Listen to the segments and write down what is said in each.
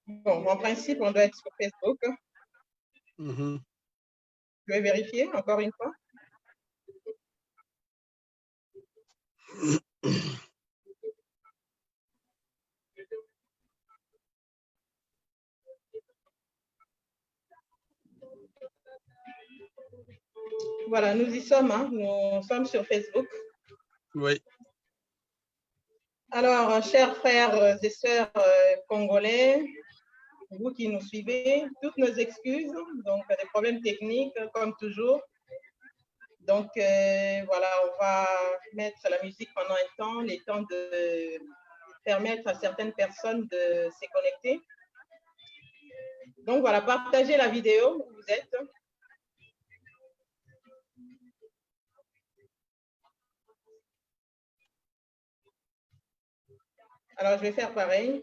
Bon, en principe, on doit être sur Facebook. Mhm. Je vais vérifier encore une fois. Voilà, nous y sommes, hein. Nous sommes sur Facebook. Oui. Alors, chers frères et sœurs congolais, vous qui nous suivez, toutes nos excuses, donc des problèmes techniques comme toujours. Donc voilà, on va mettre la musique pendant un temps, les temps de permettre à certaines personnes de se connecter. Donc voilà, partagez la vidéo où vous êtes. Alors, je vais faire pareil.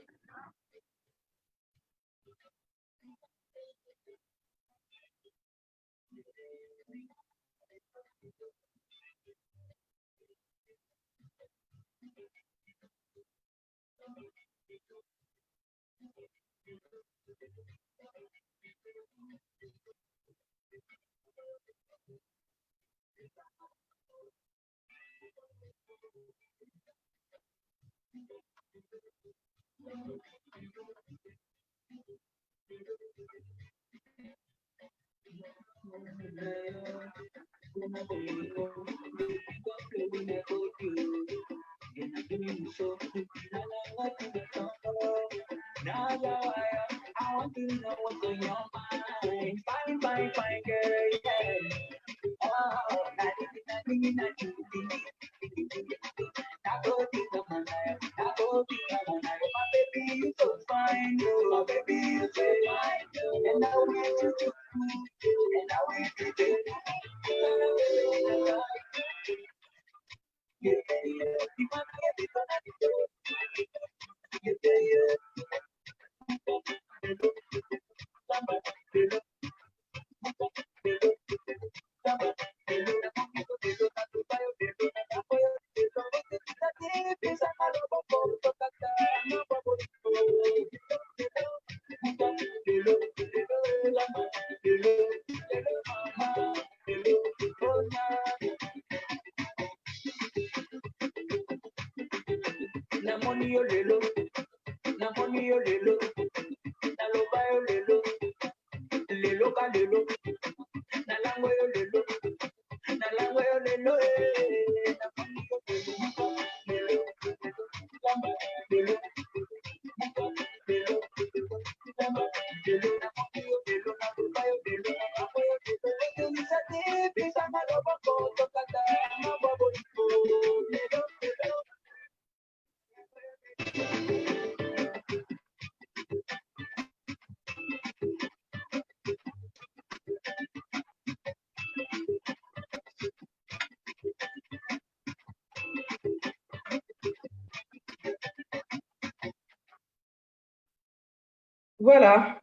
Voilà,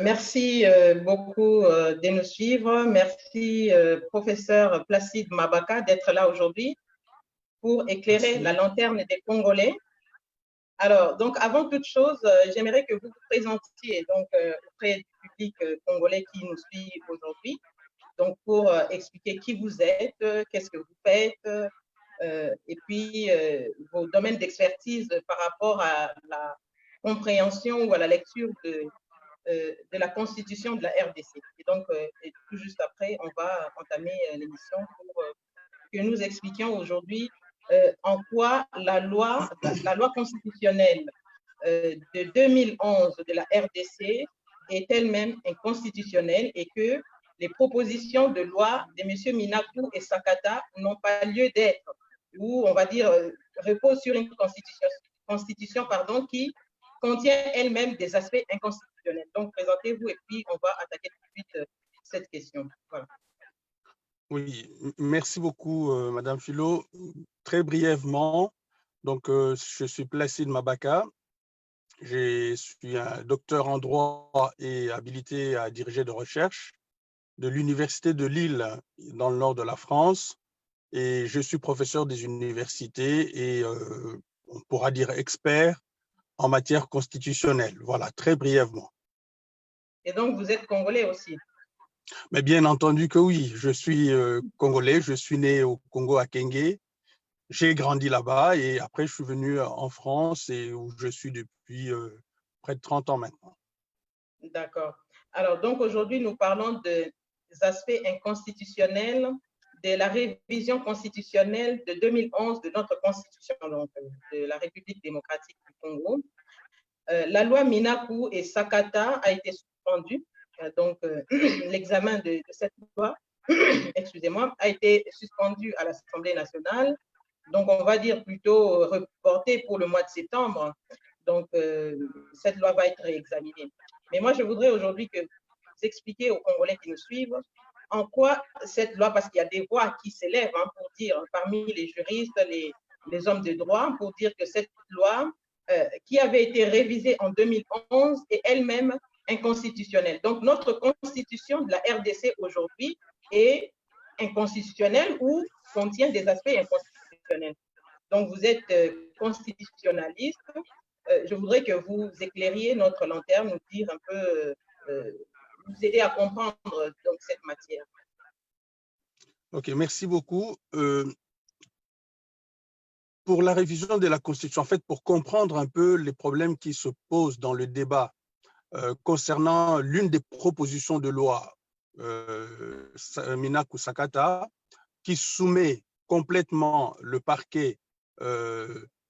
merci beaucoup de nous suivre. Merci, professeur Placide Mabaka, d'être là aujourd'hui pour éclairer la lanterne des Congolais. Alors, donc, avant toute chose, j'aimerais que vous vous présentiez donc, auprès du public congolais qui nous suit aujourd'hui, donc pour expliquer qui vous êtes, qu'est-ce que vous faites, et puis vos domaines d'expertise par rapport à la compréhension ou à la lecture de la constitution de la RDC. Et donc, et tout juste après, on va entamer l'émission pour que nous expliquions aujourd'hui en quoi la loi constitutionnelle de 2011 de la RDC est elle-même inconstitutionnelle et que les propositions de loi de M. Minakou et Sakata n'ont pas lieu d'être, ou on va dire reposent sur une constitution qui contient elle-même des aspects inconstitutionnels. Donc, présentez-vous et puis on va attaquer tout de suite cette question. Voilà. Oui, merci beaucoup, Madame Philo. Très brièvement, donc, je suis Placide Mabaka. Je suis un docteur en droit et habilité à diriger de recherche de l'Université de Lille, dans le nord de la France. et je suis professeur des universités et on pourra dire expert en matière constitutionnelle. Voilà, très brièvement. Et donc, vous êtes congolais aussi? Mais bien entendu que oui, je suis congolais, je suis né au Congo à Kenge, j'ai grandi là-bas et après je suis venu en France et où je suis depuis près de 30 ans maintenant. D'accord. Alors, donc aujourd'hui, nous parlons des aspects inconstitutionnels de la révision constitutionnelle de 2011 de notre constitution, donc de la République démocratique du Congo. La loi Minaku et Sakata a été suspendue. Donc, l'examen de cette loi, excusez-moi, a été suspendu à l'Assemblée nationale. Donc, on va dire plutôt reporté pour le mois de septembre. Donc, cette loi va être réexaminée. Mais moi, je voudrais aujourd'hui que vous expliquiez aux Congolais qui nous suivent en quoi cette loi, parce qu'il y a des voix qui s'élèvent pour dire, parmi les juristes, les hommes de droit, pour dire que cette loi qui avait été révisée en 2011 est elle-même inconstitutionnelle. Donc, notre constitution de la RDC aujourd'hui est inconstitutionnelle ou contient des aspects inconstitutionnels. Donc, vous êtes constitutionnaliste. Je voudrais que vous éclairiez notre lanterne, nous dire un peu, nous aider à comprendre donc, cette matière. Ok, merci beaucoup. Pour la révision de la Constitution, en fait, pour comprendre un peu les problèmes qui se posent dans le débat concernant l'une des propositions de loi, Minaku Sakata, qui soumet complètement le parquet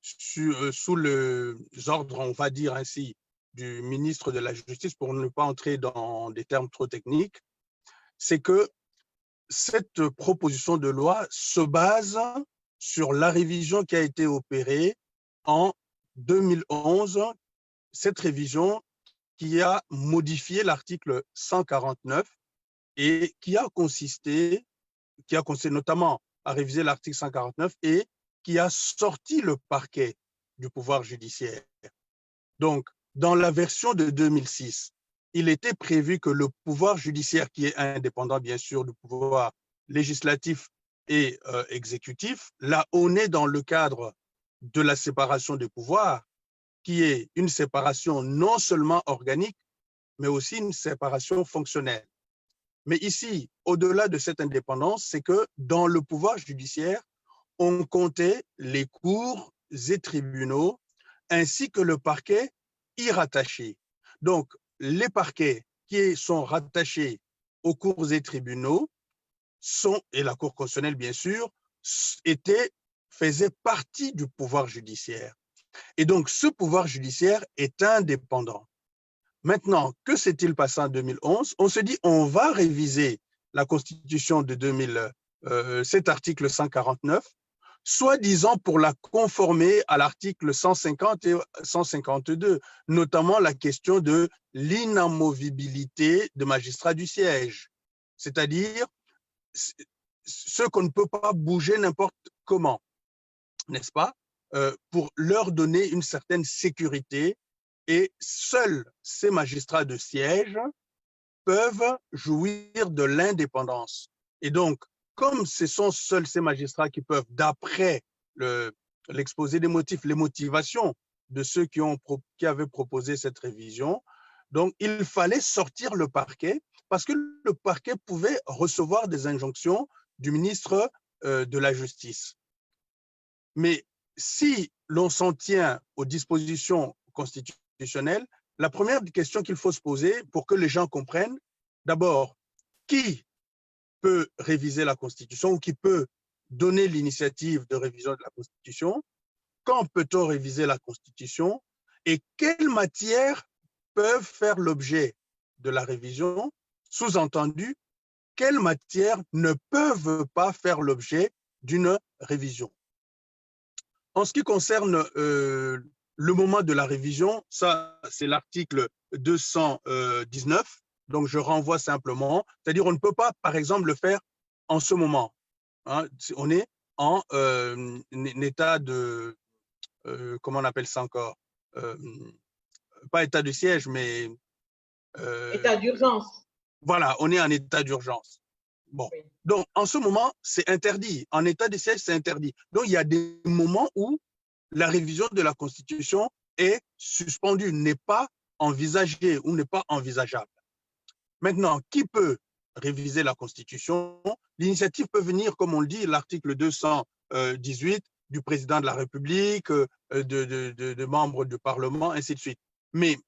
sous les ordres, on va dire ainsi, du ministre de la Justice, pour ne pas entrer dans des termes trop techniques, c'est que cette proposition de loi se base sur la révision qui a été opérée en 2011, cette révision qui a modifié l'article 149 et qui a consisté notamment à réviser l'article 149 et qui a sorti le parquet du pouvoir judiciaire. Donc, dans la version de 2006, il était prévu que le pouvoir judiciaire, qui est indépendant bien sûr du pouvoir législatif et exécutif, là on est dans le cadre de la séparation des pouvoirs, qui est une séparation non seulement organique, mais aussi une séparation fonctionnelle. Mais ici, au-delà de cette indépendance, c'est que dans le pouvoir judiciaire, on comptait les cours et tribunaux ainsi que le parquet y rattaché. Donc, les parquets qui sont rattachés aux cours et tribunaux et la Cour constitutionnelle, bien sûr, faisaient partie du pouvoir judiciaire. Et donc, ce pouvoir judiciaire est indépendant. Maintenant, que s'est-il passé en 2011? On se dit, on va réviser la Constitution de 2000, cet article 149, soi-disant pour la conformer à l'article 150 et 152, notamment la question de l'inamovibilité de magistrats du siège, c'est-à-dire ceux qu'on ne peut pas bouger n'importe comment, n'est-ce pas, pour leur donner une certaine sécurité, et seuls ces magistrats de siège peuvent jouir de l'indépendance. Et donc, comme ce sont seuls ces magistrats qui peuvent, d'après l'exposé des motifs, les motivations de ceux qui avaient proposé cette révision, donc il fallait sortir le parquet parce que le parquet pouvait recevoir des injonctions du ministre de la Justice. Mais si l'on s'en tient aux dispositions constitutionnelles, la première question qu'il faut se poser pour que les gens comprennent, d'abord, qui peut réviser la Constitution ou qui peut donner l'initiative de révision de la Constitution? Quand peut-on réviser la Constitution? Et quelles matières peuvent faire l'objet de la révision? Sous-entendu, quelles matières ne peuvent pas faire l'objet d'une révision? En ce qui concerne le moment de la révision, ça, c'est l'article 219. Donc, je renvoie simplement. C'est-à-dire, on ne peut pas, par exemple, le faire en ce moment. Hein. On est en état de… comment on appelle ça encore? Pas état de siège, mais… état d'urgence. Voilà, on est en état d'urgence. Bon. Oui. Donc, en ce moment, c'est interdit. En état de siège, c'est interdit. Donc, il y a des moments où la révision de la Constitution est suspendue, n'est pas envisagée ou n'est pas envisageable. Maintenant, qui peut réviser la Constitution? L'initiative peut venir, comme on le dit, l'article 218 du président de la République, de membres du Parlement, ainsi de suite. Mais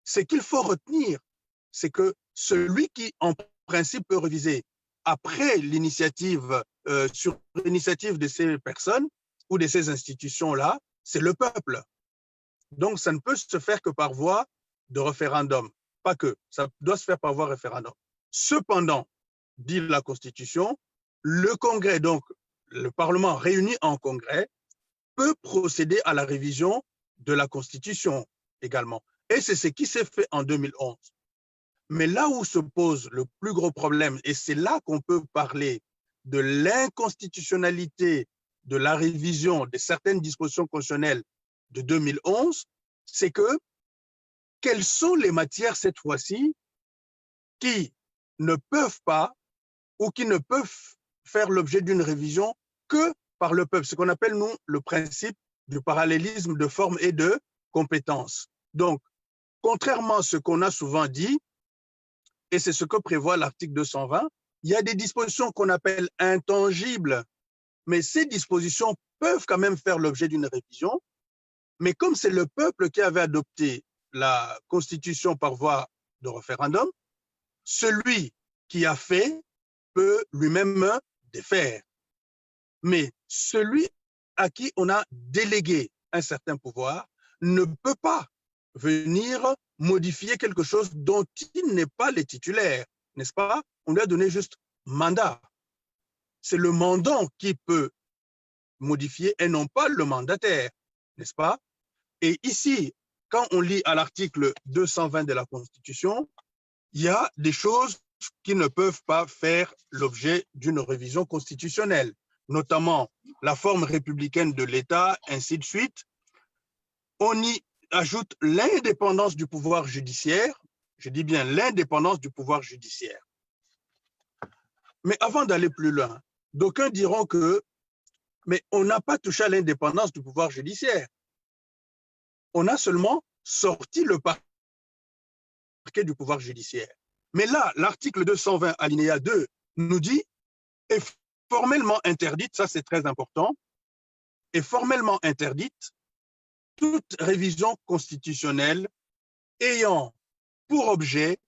ce qu'il faut retenir, c'est que celui qui, en principe, peut réviser après l'initiative, sur l'initiative de ces personnes ou de ces institutions-là, c'est le peuple. Donc, ça ne peut se faire que par voie de référendum. Pas que, ça doit se faire par voie de référendum. Cependant, dit la Constitution, le Congrès, donc le Parlement réuni en Congrès, peut procéder à la révision de la Constitution également. Et c'est ce qui s'est fait en 2011. Mais là où se pose le plus gros problème, et c'est là qu'on peut parler de l'inconstitutionnalité de la révision de certaines dispositions constitutionnelles de 2011, c'est que quelles sont les matières cette fois-ci qui ne peuvent pas ou qui ne peuvent faire l'objet d'une révision que par le peuple, ce qu'on appelle, nous, le principe du parallélisme de forme et de compétence. Donc, contrairement à ce qu'on a souvent dit, et c'est ce que prévoit l'article 220, il y a des dispositions qu'on appelle intangibles, mais ces dispositions peuvent quand même faire l'objet d'une révision. Mais comme c'est le peuple qui avait adopté la Constitution par voie de référendum, celui qui a fait peut lui-même défaire. Mais celui à qui on a délégué un certain pouvoir ne peut pas venir modifier quelque chose dont il n'est pas le titulaire, n'est-ce pas? On lui a donné juste mandat. C'est le mandant qui peut modifier et non pas le mandataire, n'est-ce pas? Et ici, quand on lit à l'article 220 de la Constitution, il y a des choses qui ne peuvent pas faire l'objet d'une révision constitutionnelle, notamment la forme républicaine de l'État, ainsi de suite. On y ajoute l'indépendance du pouvoir judiciaire, je dis bien l'indépendance du pouvoir judiciaire. Mais avant d'aller plus loin, d'aucuns diront que, mais on n'a pas touché à l'indépendance du pouvoir judiciaire. On a seulement sorti le parquet du pouvoir judiciaire. Mais là, l'article 220, alinéa 2, nous dit, est formellement interdite, ça c'est très important, est formellement interdite toute révision constitutionnelle ayant pour objet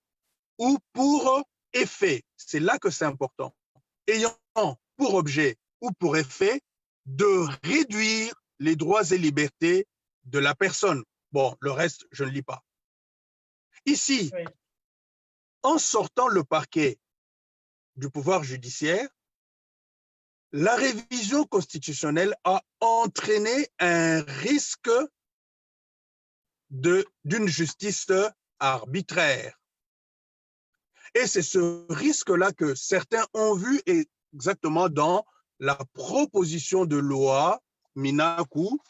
ou pour effet, c'est là que c'est important, ayant pour objet ou pour effet de réduire les droits et libertés de la personne. Bon, le reste, je ne lis pas. Ici, oui, en sortant le parquet du pouvoir judiciaire, la révision constitutionnelle a entraîné un risque d'une justice arbitraire. Et c'est ce risque-là que certains ont vu exactement dans la proposition de loi Minaku,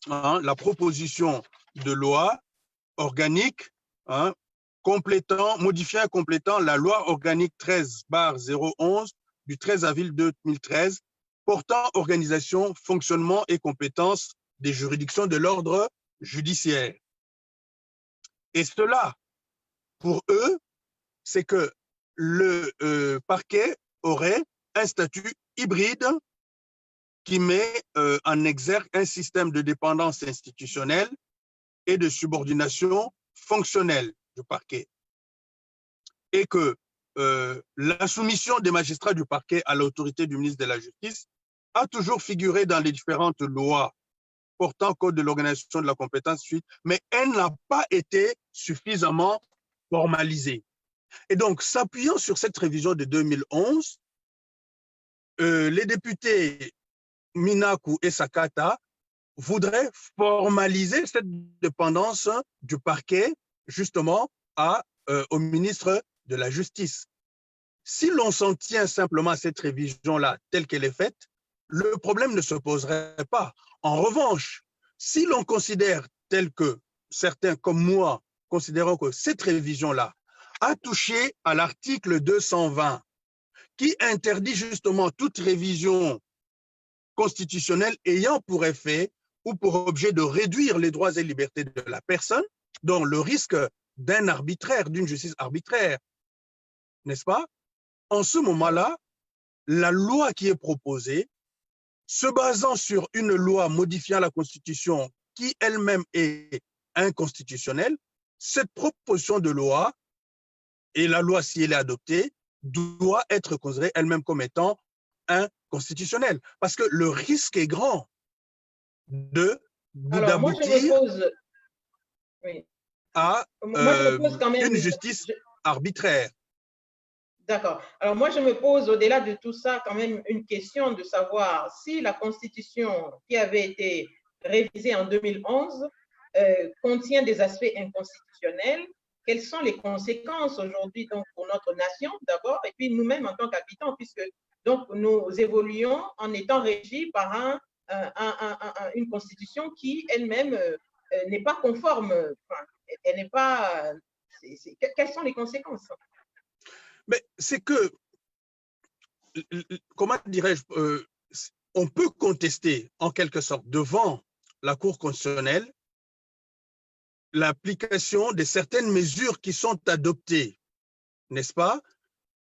la proposition de loi organique, modifiant et complétant la loi organique 13/011 du 13 avril 2013 portant organisation, fonctionnement et compétences des juridictions de l'ordre judiciaire. Et cela, pour eux, c'est que le parquet aurait un statut hybride qui met en exergue un système de dépendance institutionnelle et de subordination fonctionnelle du parquet. Et que la soumission des magistrats du parquet à l'autorité du ministre de la Justice a toujours figuré dans les différentes lois portant code de l'organisation de la compétence suite, mais elle n'a pas été suffisamment formalisée. Et donc, s'appuyant sur cette révision de 2011, les députés Minaku et Sakata voudraient formaliser cette dépendance du parquet justement au ministre de la Justice. Si l'on s'en tient simplement à cette révision-là telle qu'elle est faite, le problème ne se poserait pas. En revanche, si l'on considère tel que certains comme moi considérons que cette révision-là a touché à l'article 220 qui interdit justement toute révision constitutionnelle ayant pour effet ou pour objet de réduire les droits et libertés de la personne, dont le risque d'un arbitraire, d'une justice arbitraire, n'est-ce pas? En ce moment-là, la loi qui est proposée, se basant sur une loi modifiant la Constitution qui elle-même est inconstitutionnelle, cette proposition de loi, et la loi si elle est adoptée, doit être considérée elle-même comme étant inconstitutionnelle. Parce que le risque est grand d'aboutir à une justice arbitraire. D'accord. Alors moi, je me pose au-delà de tout ça quand même une question de savoir si la Constitution qui avait été révisée en 2011 contient des aspects inconstitutionnels. Quelles sont les conséquences aujourd'hui donc pour notre nation d'abord et puis nous-mêmes en tant qu'habitants puisque donc nous évoluons en étant régis par une Constitution qui elle-même n'est pas conforme. Enfin, elle n'est pas. Quelles sont les conséquences? Mais c'est que, comment dirais-je, on peut contester en quelque sorte devant la Cour constitutionnelle l'application de certaines mesures qui sont adoptées, n'est-ce pas,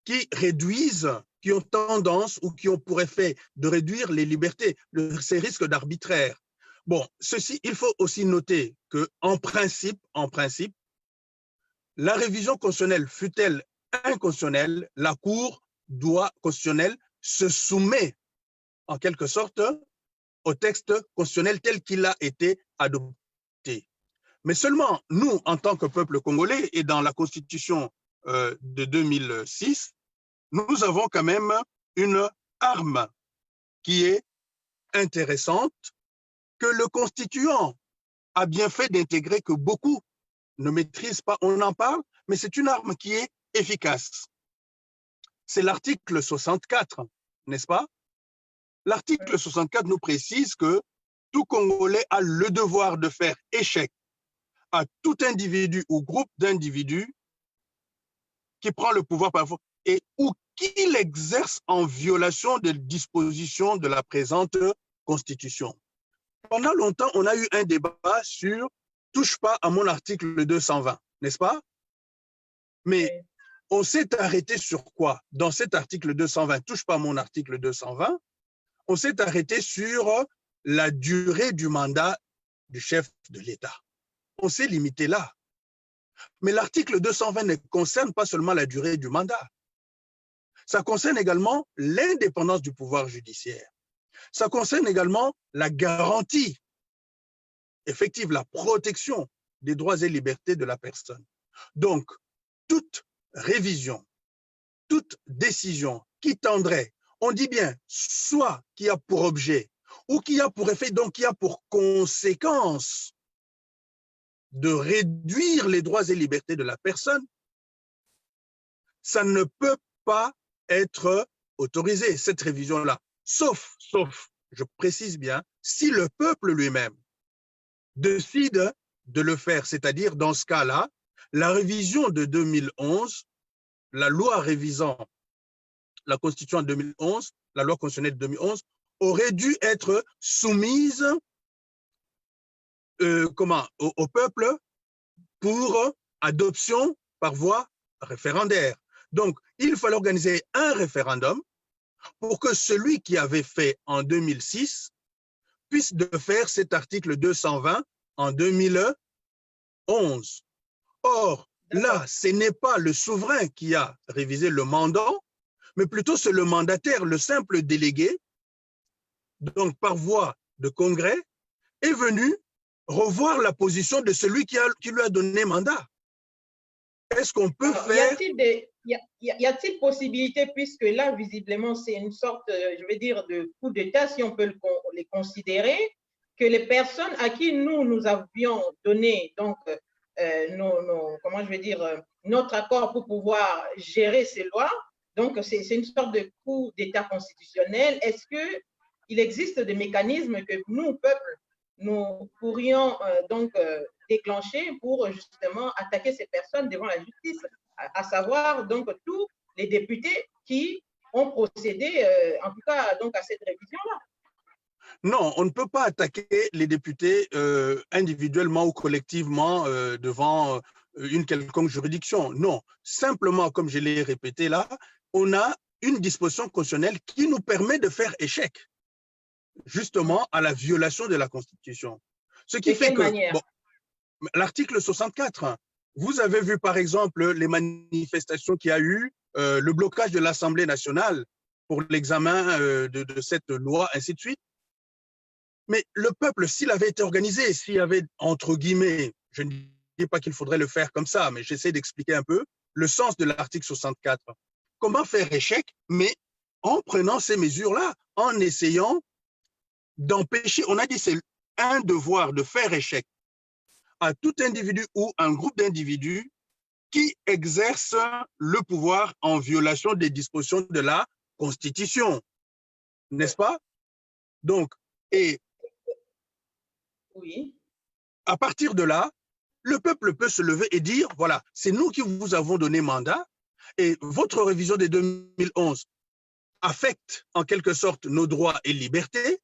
qui réduisent, qui ont tendance ou qui ont pour effet de réduire les libertés, ces risques d'arbitraire. Bon, ceci, il faut aussi noter qu'en principe, la révision constitutionnelle fut-elle inconstitutionnelle, la Cour constitutionnelle se soumet en quelque sorte au texte constitutionnel tel qu'il a été adopté. Mais seulement nous, en tant que peuple congolais, et dans la Constitution de 2006, nous avons quand même une arme qui est intéressante, que le constituant a bien fait d'intégrer, que beaucoup ne maîtrisent pas, on en parle, mais c'est une arme qui est efficace. C'est l'article 64, n'est-ce pas? L'article 64 nous précise que tout Congolais a le devoir de faire échec à tout individu ou groupe d'individus qui prend le pouvoir par force et ou qui l'exerce en violation des dispositions de la présente Constitution. Pendant longtemps, on a eu un débat sur « touche pas à mon article 220 », n'est-ce pas? Mais on s'est arrêté sur quoi? Dans cet article 220, « touche pas à mon article 220 », on s'est arrêté sur la durée du mandat du chef de l'État. On s'est limité là. Mais l'article 220 ne concerne pas seulement la durée du mandat. Ça concerne également l'indépendance du pouvoir judiciaire. Ça concerne également la garantie effective, la protection des droits et libertés de la personne. Donc, toute révision, toute décision qui tendrait, on dit bien, soit qui a pour objet ou qui a pour effet, donc qui a pour conséquence de réduire les droits et libertés de la personne, ça ne peut pas être autorisé, cette révision-là. Sauf, je précise bien, si le peuple lui-même décide de le faire, c'est-à-dire dans ce cas-là, la révision de 2011, la loi révisant la Constitution en 2011, la loi constitutionnelle de 2011, aurait dû être soumise au peuple pour adoption par voie référendaire. Donc, il fallait organiser un référendum pour que celui qui avait fait en 2006 puisse de faire cet article 220 en 2011. Or, là, ce n'est pas le souverain qui a révisé le mandat, mais plutôt c'est le mandataire, le simple délégué, donc par voie de congrès, est venu revoir la position de celui qui lui a donné mandat. Est-ce qu'on peut faire… Y a-t-il possibilité, puisque là, visiblement, c'est une sorte, je vais dire, de coup d'État, si on peut les considérer, que les personnes à qui nous avions donné, donc, comment je vais dire, notre accord pour pouvoir gérer ces lois, donc c'est une sorte de coup d'État constitutionnel. Est-ce qu'il existe des mécanismes que nous, peuple, nous pourrions déclencher pour justement attaquer ces personnes devant la justice, à savoir donc tous les députés qui ont procédé, en tout cas, donc, à cette révision-là. Non, on ne peut pas attaquer les députés individuellement ou collectivement devant une quelconque juridiction. Non, simplement, comme je l'ai répété là, on a une disposition constitutionnelle qui nous permet de faire échec, justement, à la violation de la Constitution. Ce qui fait que, bon, l'article 64, vous avez vu par exemple les manifestations qu'il y a eu, le blocage de l'Assemblée nationale pour l'examen de cette loi, ainsi de suite. Mais le peuple, s'il avait été organisé, s'il y avait, entre guillemets, je ne dis pas qu'il faudrait le faire comme ça, mais j'essaie d'expliquer un peu le sens de l'article 64. Comment faire échec, mais en prenant ces mesures-là, en essayant d'empêcher, on a dit c'est un devoir de faire échec à tout individu ou un groupe d'individus qui exerce le pouvoir en violation des dispositions de la Constitution. N'est-ce pas? Donc, et oui. À partir de là, le peuple peut se lever et dire, voilà, c'est nous qui vous avons donné mandat et votre révision de 2011 affecte en quelque sorte nos droits et libertés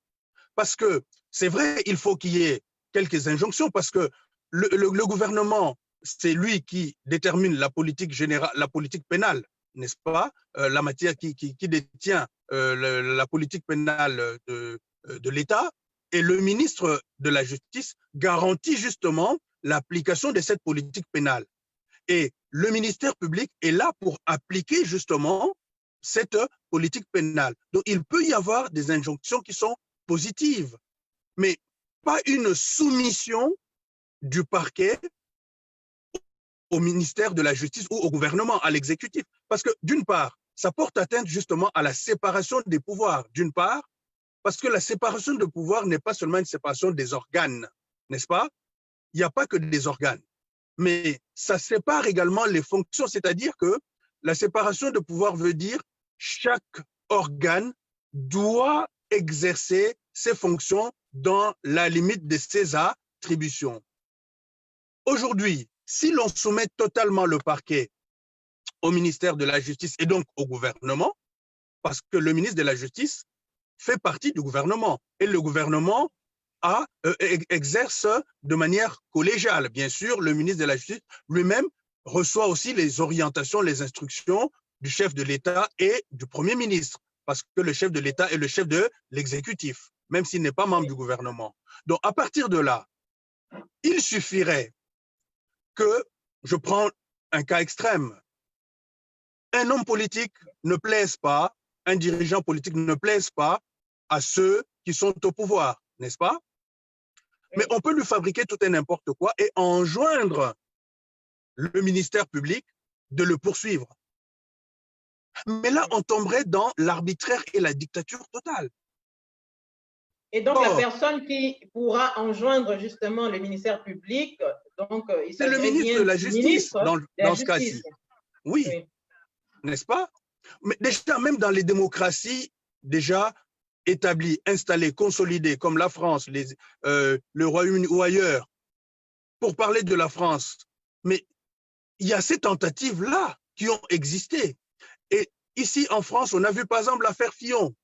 parce que c'est vrai, il faut qu'il y ait quelques injonctions parce que le gouvernement, c'est lui qui détermine la politique générale, la politique pénale, n'est-ce pas? La matière qui détient la politique pénale de l'État. Et le ministre de la Justice garantit justement l'application de cette politique pénale. Et le ministère public est là pour appliquer justement cette politique pénale. Donc, il peut y avoir des injonctions qui sont positives, mais pas une soumission du parquet au ministère de la Justice ou au gouvernement, à l'exécutif. Parce que, d'une part, ça porte atteinte justement à la séparation des pouvoirs, d'une part, parce que la séparation de pouvoir n'est pas seulement une séparation des organes, n'est-ce pas? Il n'y a pas que des organes, mais ça sépare également les fonctions, c'est-à-dire que la séparation de pouvoir veut dire chaque organe doit exercer ses fonctions dans la limite de ses attributions. Aujourd'hui, si l'on soumet totalement le parquet au ministère de la Justice et donc au gouvernement, parce que le ministre de la Justice fait partie du gouvernement et le gouvernement exerce de manière collégiale. Bien sûr, le ministre de la Justice lui-même reçoit aussi les orientations, les instructions du chef de l'État et du Premier ministre, parce que le chef de l'État est le chef de l'exécutif, même s'il n'est pas membre du gouvernement. Donc, à partir de là, il suffirait que, je prends un cas extrême, un homme politique ne plaise pas, un dirigeant politique ne plaise pas à ceux qui sont au pouvoir, n'est-ce pas? Mais on peut lui fabriquer tout et n'importe quoi et enjoindre le ministère public de le poursuivre. Mais là, on tomberait dans l'arbitraire et la dictature totale. Et donc, la personne qui pourra enjoindre justement le ministère public, donc, c'est le ministre de la Justice dans ce cas-ci. Oui, oui. N'est-ce pas? Mais déjà, même dans les démocraties déjà établies, installées, consolidées, comme la France, le Royaume-Uni ou ailleurs, pour parler de la France, mais il y a ces tentatives-là qui ont existé. Et ici, en France, on a vu par exemple l'affaire Fillon.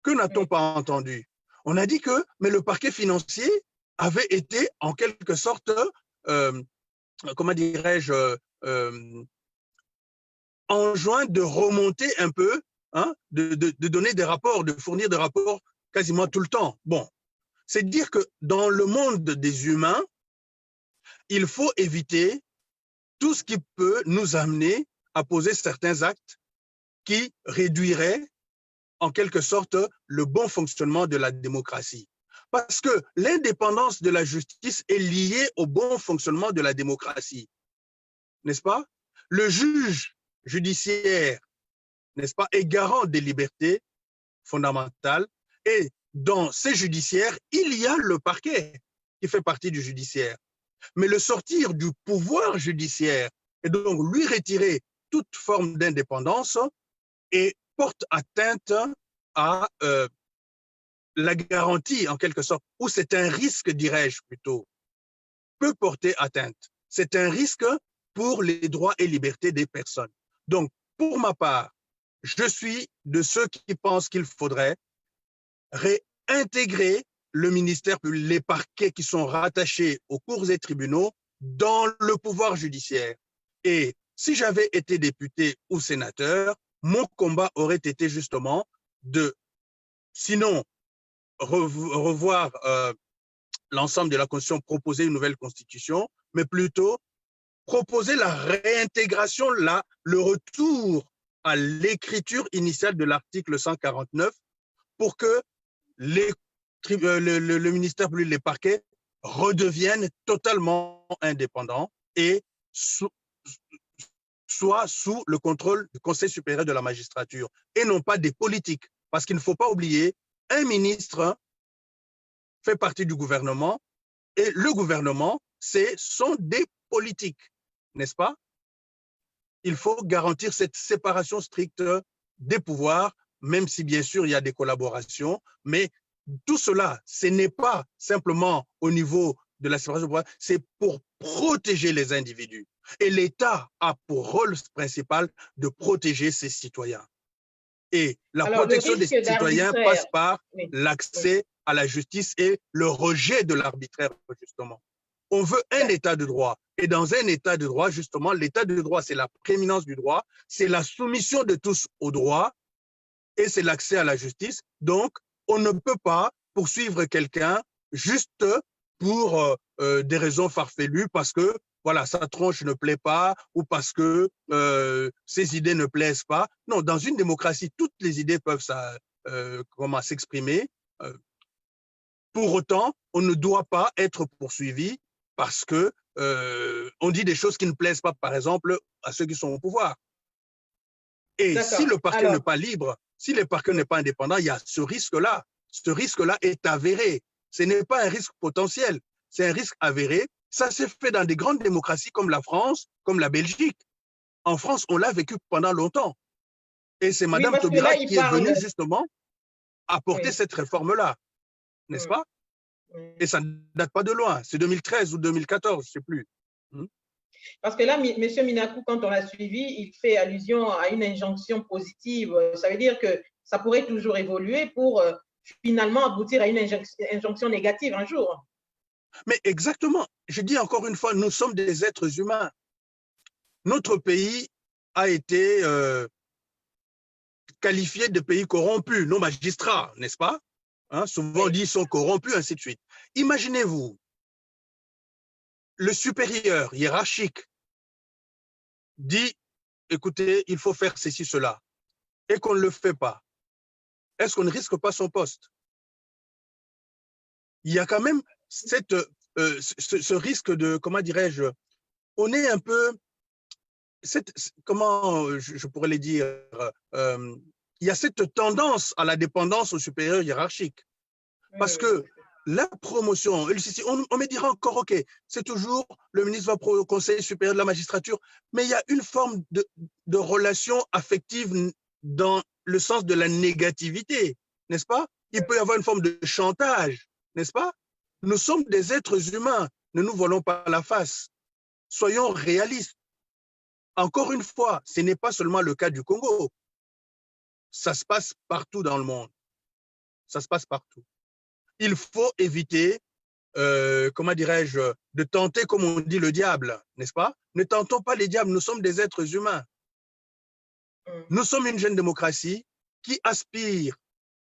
Que n'a-t-on pas entendu? On a dit que, mais le parquet financier avait été en quelque sorte, comment dirais-je, enjoint de remonter un peu, hein, de donner des rapports, de fournir des rapports quasiment tout le temps. Bon, c'est dire que dans le monde des humains, il faut éviter tout ce qui peut nous amener à poser certains actes qui réduiraient en quelque sorte le bon fonctionnement de la démocratie. Parce que l'indépendance de la justice est liée au bon fonctionnement de la démocratie, n'est-ce pas? Le juge judiciaire, n'est-ce pas, est garant des libertés fondamentales et dans ces judiciaires, il y a le parquet qui fait partie du judiciaire. Mais le sortir du pouvoir judiciaire et donc lui retirer toute forme d'indépendance et porte atteinte à la garantie, en quelque sorte, ou c'est un risque, dirais-je plutôt, peut porter atteinte. C'est un risque pour les droits et libertés des personnes. Donc, pour ma part, je suis de ceux qui pensent qu'il faudrait réintégrer le ministère, les parquets qui sont rattachés aux cours et tribunaux dans le pouvoir judiciaire. Et si j'avais été député ou sénateur, mon combat aurait été justement de, sinon, revoir l'ensemble de la Constitution, proposer une nouvelle Constitution, mais plutôt proposer la réintégration, le retour à l'écriture initiale de l'article 149 pour que le ministère public, les parquets redeviennent totalement indépendants et soit sous le contrôle du Conseil supérieur de la magistrature et non pas des politiques. Parce qu'il ne faut pas oublier, un ministre fait partie du gouvernement et le gouvernement, sont des politiques, n'est-ce pas? Il faut garantir cette séparation stricte des pouvoirs, même si bien sûr il y a des collaborations, mais tout cela, ce n'est pas simplement au niveau de la séparation des pouvoirs, c'est pour protéger les individus. Et l'État a pour rôle principal de protéger ses citoyens. Et la protection des citoyens passe par l'accès à la justice et le rejet de l'arbitraire, justement. On veut un état de droit. Et dans un état de droit, justement, l'état de droit, c'est la prééminence du droit, c'est la soumission de tous au droit et c'est l'accès à la justice. Donc, on ne peut pas poursuivre quelqu'un juste pour des raisons farfelues parce que voilà, sa tronche ne plaît pas ou parce que ses idées ne plaisent pas. Non, dans une démocratie, toutes les idées peuvent s'exprimer. Pour autant, on ne doit pas être poursuivi parce que on dit des choses qui ne plaisent pas, par exemple, à ceux qui sont au pouvoir. Et si le parquet n'est pas libre, si le parquet n'est pas indépendant, il y a ce risque-là. Ce risque-là est avéré. Ce n'est pas un risque potentiel, c'est un risque avéré. Ça s'est fait dans des grandes démocraties comme la France, comme la Belgique. En France, on l'a vécu pendant longtemps. Et c'est Mme Taubira qui est venue justement apporter cette réforme-là, n'est-ce pas? Et ça ne date pas de loin. C'est 2013 ou 2014, je ne sais plus. Parce que là, M. Minakou, quand on l'a suivi, il fait allusion à une injonction positive. Ça veut dire que ça pourrait toujours évoluer pour finalement aboutir à une injonction négative un jour. Mais exactement. Je dis encore une fois, nous sommes des êtres humains. Notre pays a été qualifié de pays corrompu. Nos magistrats, n'est-ce pas? Souvent on dit qu'ils sont corrompus, ainsi de suite. Imaginez-vous, le supérieur hiérarchique dit, écoutez, il faut faire ceci, cela, et qu'on ne le fait pas. Est-ce qu'on ne risque pas son poste? Il y a quand même ce risque de, comment dirais-je, on est un peu, comment je pourrais le dire, il y a cette tendance à la dépendance au supérieur hiérarchique. Parce que la promotion, on me dira encore, OK, c'est toujours le ministre va au Conseil supérieur de la magistrature, mais il y a une forme de relation affective dans le sens de la négativité, n'est-ce pas? Il peut y avoir une forme de chantage, n'est-ce pas? Nous sommes des êtres humains, ne nous voilons pas la face. Soyons réalistes. Encore une fois, ce n'est pas seulement le cas du Congo. Ça se passe partout dans le monde. Ça se passe partout. Il faut éviter, comment dirais-je, de tenter, comme on dit, le diable, n'est-ce pas? Ne tentons pas les diables, nous sommes des êtres humains. Nous sommes une jeune démocratie qui aspire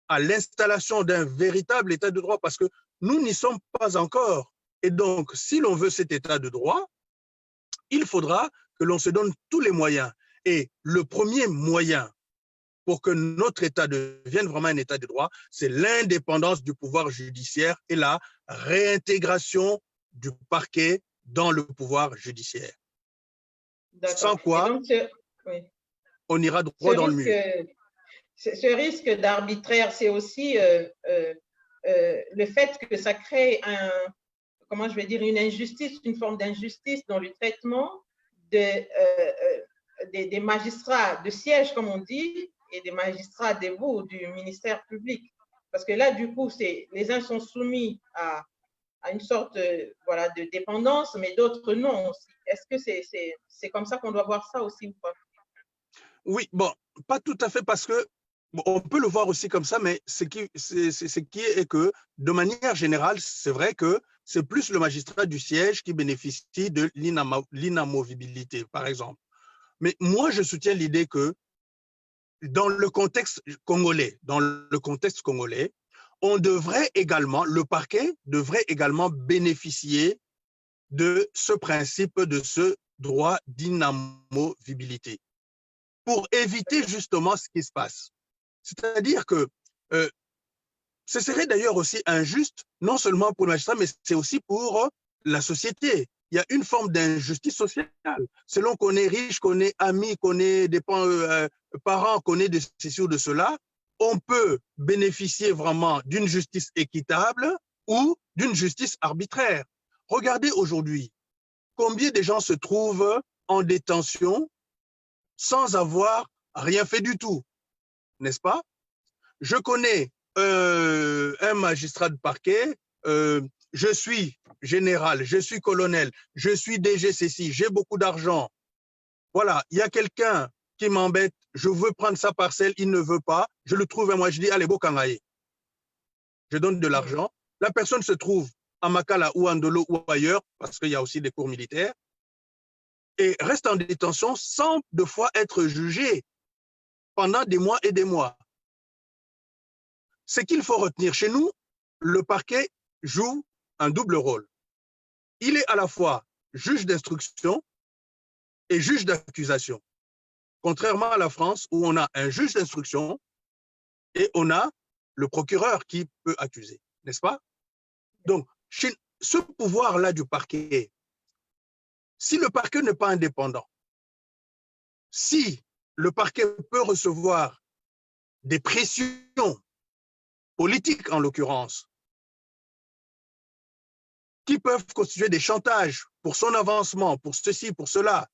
à l'installation d'un véritable état de droit parce que nous n'y sommes pas encore. Et donc, si l'on veut cet état de droit, il faudra que l'on se donne tous les moyens. Et le premier moyen pour que notre État devienne vraiment un État de droit, c'est l'indépendance du pouvoir judiciaire et la réintégration du parquet dans le pouvoir judiciaire. Sans quoi, donc, on ira droit dans le mur. Ce risque d'arbitraire, c'est aussi le fait que ça crée comment je vais dire, une injustice, une forme d'injustice dans le traitement des magistrats de siège, comme on dit, et des magistrats dévoués du ministère public. Parce que là, du coup, les uns sont soumis à une sorte voilà, de dépendance, mais d'autres non. Est-ce que c'est comme ça qu'on doit voir ça aussi ou pas? Oui, bon, pas tout à fait parce que bon, on peut le voir aussi comme ça, mais ce qui est que, de manière générale, c'est vrai que c'est plus le magistrat du siège qui bénéficie de l'inamovibilité, par exemple. Mais moi, je soutiens l'idée que dans le contexte congolais, le parquet devrait également bénéficier de ce principe, de ce droit d'inamovibilité, pour éviter justement ce qui se passe. C'est-à-dire que euh, ce serait d'ailleurs aussi injuste, non seulement pour le magistrat, mais c'est aussi pour la société. Il y a une forme d'injustice sociale. Selon qu'on est riche, qu'on est ami, qu'on est parents, qu'on est de ceci ou de cela, on peut bénéficier vraiment d'une justice équitable ou d'une justice arbitraire. Regardez aujourd'hui, combien de gens se trouvent en détention sans avoir rien fait du tout, n'est-ce pas? Je connais un magistrat de parquet, je suis général, je suis colonel, je suis DGCC, j'ai beaucoup d'argent. Voilà, il y a quelqu'un qui m'embête, je veux prendre sa parcelle, il ne veut pas, je le trouve et moi je dis, allez, Bokangaye. Je donne de l'argent. La personne se trouve à Makala ou à Ndolo ou ailleurs, parce qu'il y a aussi des cours militaires, et reste en détention sans de fois être jugé pendant des mois et des mois. Ce qu'il faut retenir chez nous, le parquet joue un double rôle. Il est à la fois juge d'instruction et juge d'accusation. Contrairement à la France, où on a un juge d'instruction et on a le procureur qui peut accuser, n'est-ce pas? Donc, ce pouvoir-là du parquet, si le parquet n'est pas indépendant, si le parquet peut recevoir des pressions politiques, en l'occurrence, qui peuvent constituer des chantages pour son avancement, pour ceci, pour cela,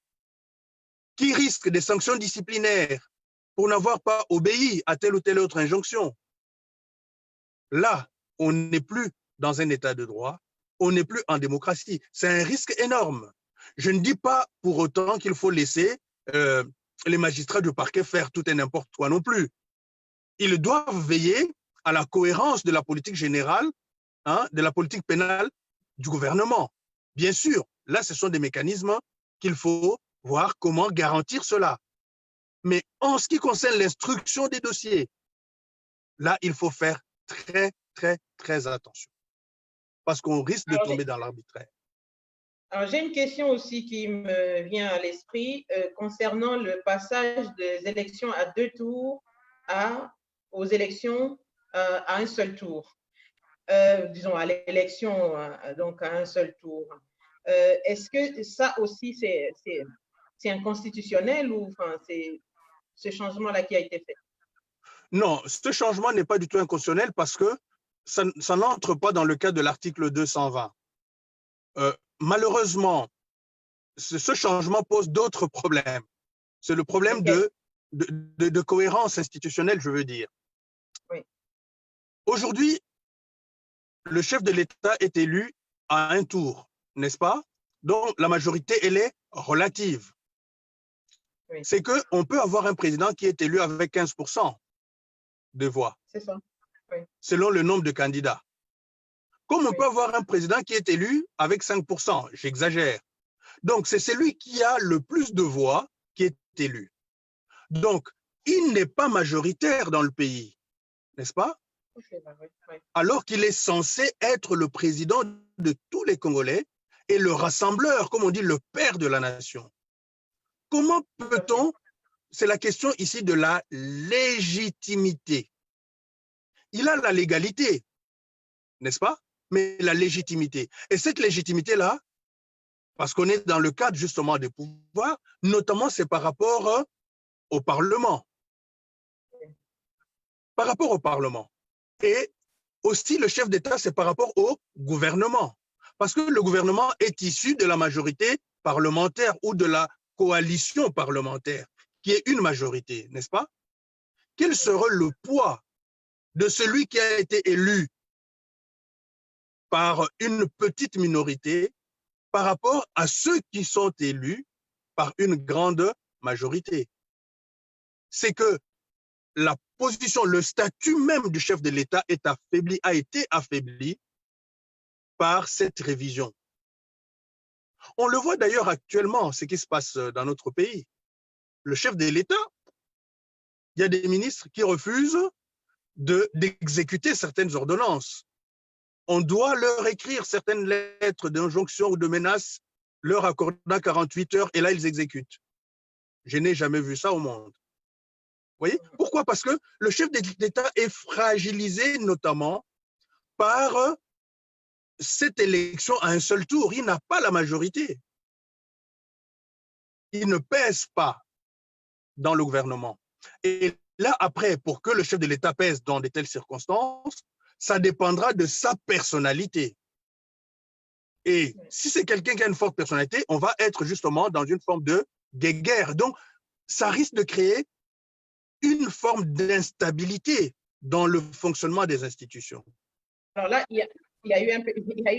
qui risquent des sanctions disciplinaires pour n'avoir pas obéi à telle ou telle autre injonction. Là, on n'est plus dans un état de droit, on n'est plus en démocratie. C'est un risque énorme. Je ne dis pas pour autant qu'il faut laisser les magistrats du parquet faire tout et n'importe quoi non plus. Ils doivent veiller à la cohérence de la politique générale, de la politique pénale du gouvernement. Bien sûr, là, ce sont des mécanismes qu'il faut voir comment garantir cela. Mais en ce qui concerne l'instruction des dossiers, là, il faut faire très, très, très attention. Parce qu'on risque de tomber dans l'arbitraire. Alors, j'ai une question aussi qui me vient à l'esprit concernant le passage des élections à 2 tours aux élections à un seul tour. Disons, à l'élection, donc à un seul tour. Est-ce que ça aussi, c'est inconstitutionnel ou enfin, c'est ce changement-là qui a été fait? Non, ce changement n'est pas du tout inconstitutionnel parce que ça n'entre pas dans le cadre de l'article 220. Malheureusement, ce changement pose d'autres problèmes. C'est le problème de cohérence institutionnelle, je veux dire. Oui. Aujourd'hui, le chef de l'État est élu à un tour, n'est-ce pas? Donc, la majorité, elle est relative. Oui. C'est qu'on peut avoir un président qui est élu avec 15% de voix. C'est ça. Oui. Selon le nombre de candidats. Comme on peut avoir un président qui est élu avec 5%, j'exagère. Donc, c'est celui qui a le plus de voix qui est élu. Donc, il n'est pas majoritaire dans le pays, n'est-ce pas? Alors qu'il est censé être le président de tous les Congolais et le rassembleur, comme on dit, le père de la nation. Comment peut-on, c'est la question ici de la légitimité. Il a la légalité, n'est-ce pas? Mais la légitimité. Et cette légitimité-là, parce qu'on est dans le cadre justement des pouvoirs, notamment c'est par rapport au Parlement. Par rapport au Parlement. Et aussi le chef d'État, c'est par rapport au gouvernement. Parce que le gouvernement est issu de la majorité parlementaire ou de la coalition parlementaire, qui est une majorité, n'est-ce pas? Quel serait le poids de celui qui a été élu par une petite minorité par rapport à ceux qui sont élus par une grande majorité? c'est que la position, le statut même du chef de l'État est affaibli, a été affaibli par cette révision. On le voit d'ailleurs actuellement, ce qui se passe dans notre pays. Le chef de l'État, il y a des ministres qui refusent d'exécuter certaines ordonnances. On doit leur écrire certaines lettres d'injonction ou de menace, leur accordant 48 heures, et là, ils exécutent. Je n'ai jamais vu ça au monde. Vous voyez? Pourquoi? Parce que le chef d'État est fragilisé notamment par cette élection à un seul tour. Il n'a pas la majorité. Il ne pèse pas dans le gouvernement. Et là, après, pour que le chef de l'État pèse dans de telles circonstances, ça dépendra de sa personnalité. Et si c'est quelqu'un qui a une forte personnalité, on va être justement dans une forme de guerre. Donc, ça risque de créer une forme d'instabilité dans le fonctionnement des institutions. Alors là, il y a eu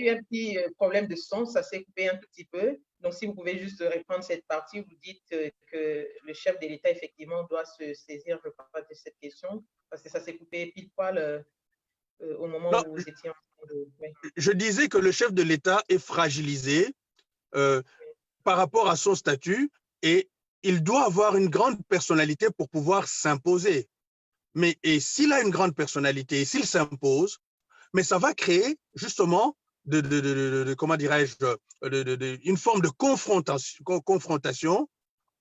un petit problème de son, ça s'est coupé un petit peu. Donc, si vous pouvez juste reprendre cette partie, vous dites que le chef de l'État, effectivement, doit se saisir, je crois, de cette question, parce que ça s'est coupé pile poil au moment où vous étiez en train de… Oui. Je disais que le chef de l'État est fragilisé par rapport à son statut et il doit avoir une grande personnalité pour pouvoir s'imposer. Mais et s'il a une grande personnalité, s'il s'impose, mais ça va créer justement comment dirais-je, une forme de confrontation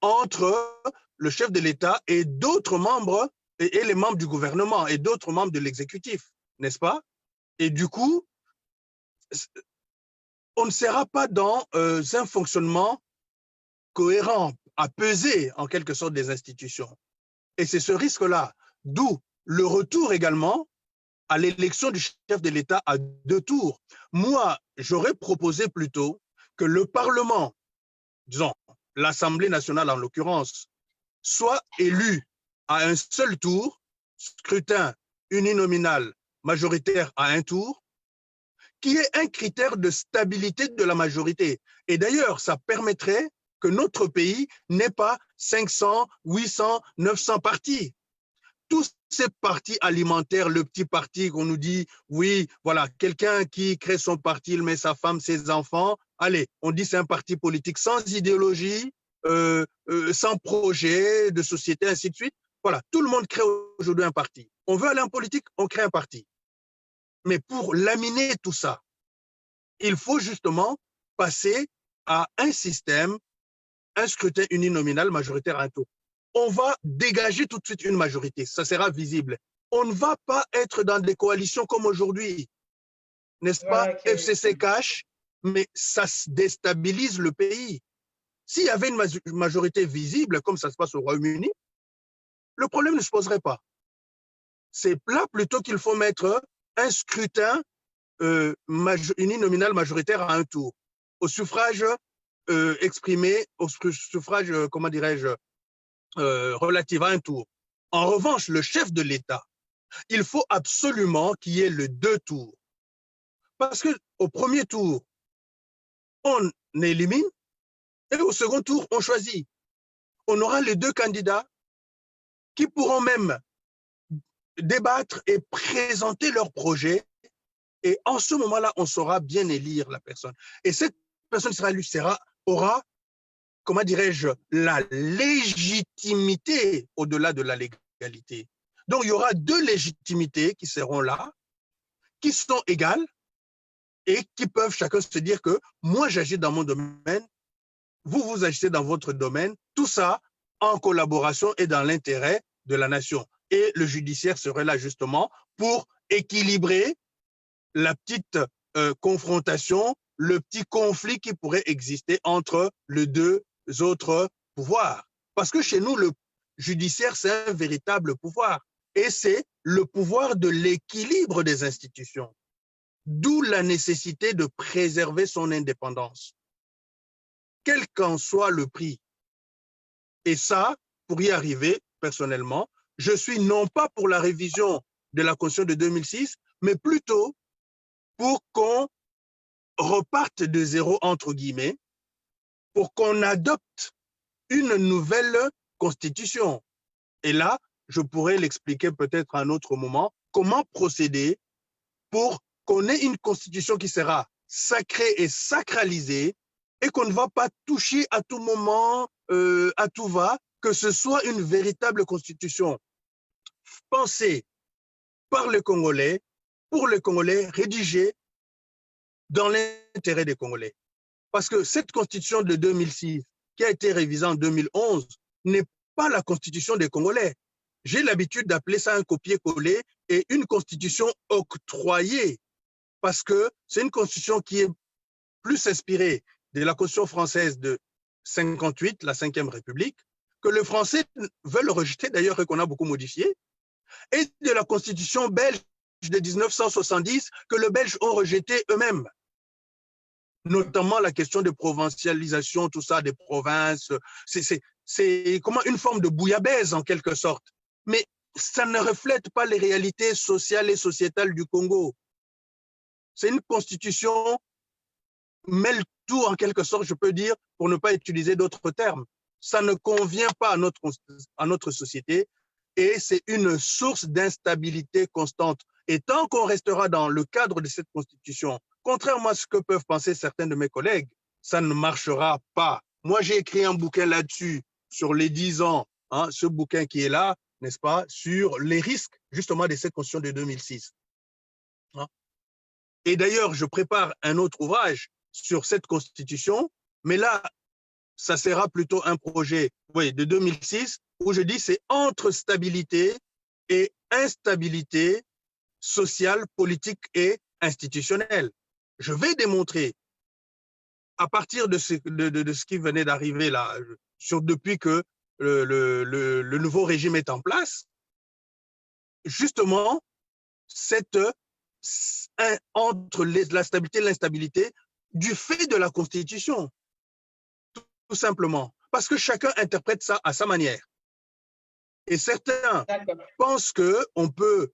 entre le chef de l'État et d'autres membres, et les membres du gouvernement et d'autres membres de l'exécutif, n'est-ce pas? Et du coup, on ne sera pas dans un fonctionnement cohérent, à peser en quelque sorte des institutions. Et c'est ce risque-là, d'où le retour également à l'élection du chef de l'État à 2 tours. Moi, j'aurais proposé plutôt que le Parlement, disons, l'Assemblée nationale en l'occurrence, soit élu à un seul tour, scrutin uninominal majoritaire à 1 tour, qui est un critère de stabilité de la majorité. Et d'ailleurs, ça permettrait que notre pays n'ait pas 500, 800, 900 partis. Tous ces partis alimentaires, le petit parti qu'on nous dit, oui, voilà, quelqu'un qui crée son parti, il met sa femme, ses enfants, allez, on dit c'est un parti politique sans idéologie, sans projet de société, ainsi de suite. Voilà, tout le monde crée aujourd'hui un parti. On veut aller en politique, on crée un parti. Mais pour laminer tout ça, il faut justement passer à un système, un scrutin uninominal majoritaire à 1 tour. On va dégager tout de suite une majorité, ça sera visible. On ne va pas être dans des coalitions comme aujourd'hui, n'est-ce pas? Okay. FCC cache, mais ça déstabilise le pays. S'il y avait une majorité visible, comme ça se passe au Royaume-Uni, le problème ne se poserait pas. C'est là plutôt qu'il faut mettre un scrutin uninominal majoritaire à 1 tour, au suffrage exprimé, au suffrage, comment dirais-je, relative à 1 tour. En revanche, le chef de l'État, il faut absolument qu'il y ait le 2 tours. Parce qu'au premier tour, on élimine et au second tour, on choisit. On aura les 2 candidats qui pourront même débattre et présenter leur projet. Et en ce moment-là, on saura bien élire la personne. Et cette personne sera élue, aura, comment dirais-je, la légitimité au-delà de la légalité. Donc, il y aura 2 légitimités qui seront là, qui sont égales et qui peuvent chacun se dire que moi, j'agis dans mon domaine, vous agissez dans votre domaine, tout ça en collaboration et dans l'intérêt de la nation. Et le judiciaire serait là justement pour équilibrer la petite confrontation, le petit conflit qui pourrait exister entre les 2 autres pouvoirs. Parce que chez nous, le judiciaire, c'est un véritable pouvoir. Et c'est le pouvoir de l'équilibre des institutions. D'où la nécessité de préserver son indépendance, quel qu'en soit le prix. Et ça, pour y arriver, personnellement, je suis non pas pour la révision de la Constitution de 2006, mais plutôt pour qu'on reparte de zéro, entre guillemets, pour qu'on adopte une nouvelle constitution. Et là, je pourrais l'expliquer peut-être à un autre moment, comment procéder pour qu'on ait une constitution qui sera sacrée et sacralisée et qu'on ne va pas toucher à tout moment, à tout va, que ce soit une véritable constitution pensée par les Congolais, pour les Congolais, rédigée dans l'intérêt des Congolais. Parce que cette constitution de 2006, qui a été révisée en 2011, n'est pas la constitution des Congolais. J'ai l'habitude d'appeler ça un copier-coller et une constitution octroyée, parce que c'est une constitution qui est plus inspirée de la constitution française de 58, la 5e République, que les Français veulent rejeter d'ailleurs et qu'on a beaucoup modifié, et de la constitution belge de 1970 que les Belges ont rejeté eux-mêmes. Notamment la question de provincialisation, tout ça, des provinces. C'est comment une forme de bouillabaisse en quelque sorte. Mais ça ne reflète pas les réalités sociales et sociétales du Congo. C'est une constitution mêle tout en quelque sorte, je peux dire, pour ne pas utiliser d'autres termes. Ça ne convient pas à notre société et c'est une source d'instabilité constante. Et tant qu'on restera dans le cadre de cette constitution, contrairement à ce que peuvent penser certains de mes collègues, ça ne marchera pas. Moi, j'ai écrit un bouquin là-dessus, sur les 10 ans, hein, ce bouquin qui est là, n'est-ce pas, sur les risques justement de cette constitution de 2006. Hein. Et d'ailleurs, je prépare un autre ouvrage sur cette constitution, mais là, ça sera plutôt un projet de 2006 où je dis c'est entre stabilité et instabilité sociale, politique et institutionnelle. Je vais démontrer à partir de ce qui venait d'arriver là, depuis que le nouveau régime est en place, justement, entre la stabilité et l'instabilité du fait de la Constitution, tout simplement. Parce que chacun interprète ça à sa manière. Et certains pensent qu'on peut,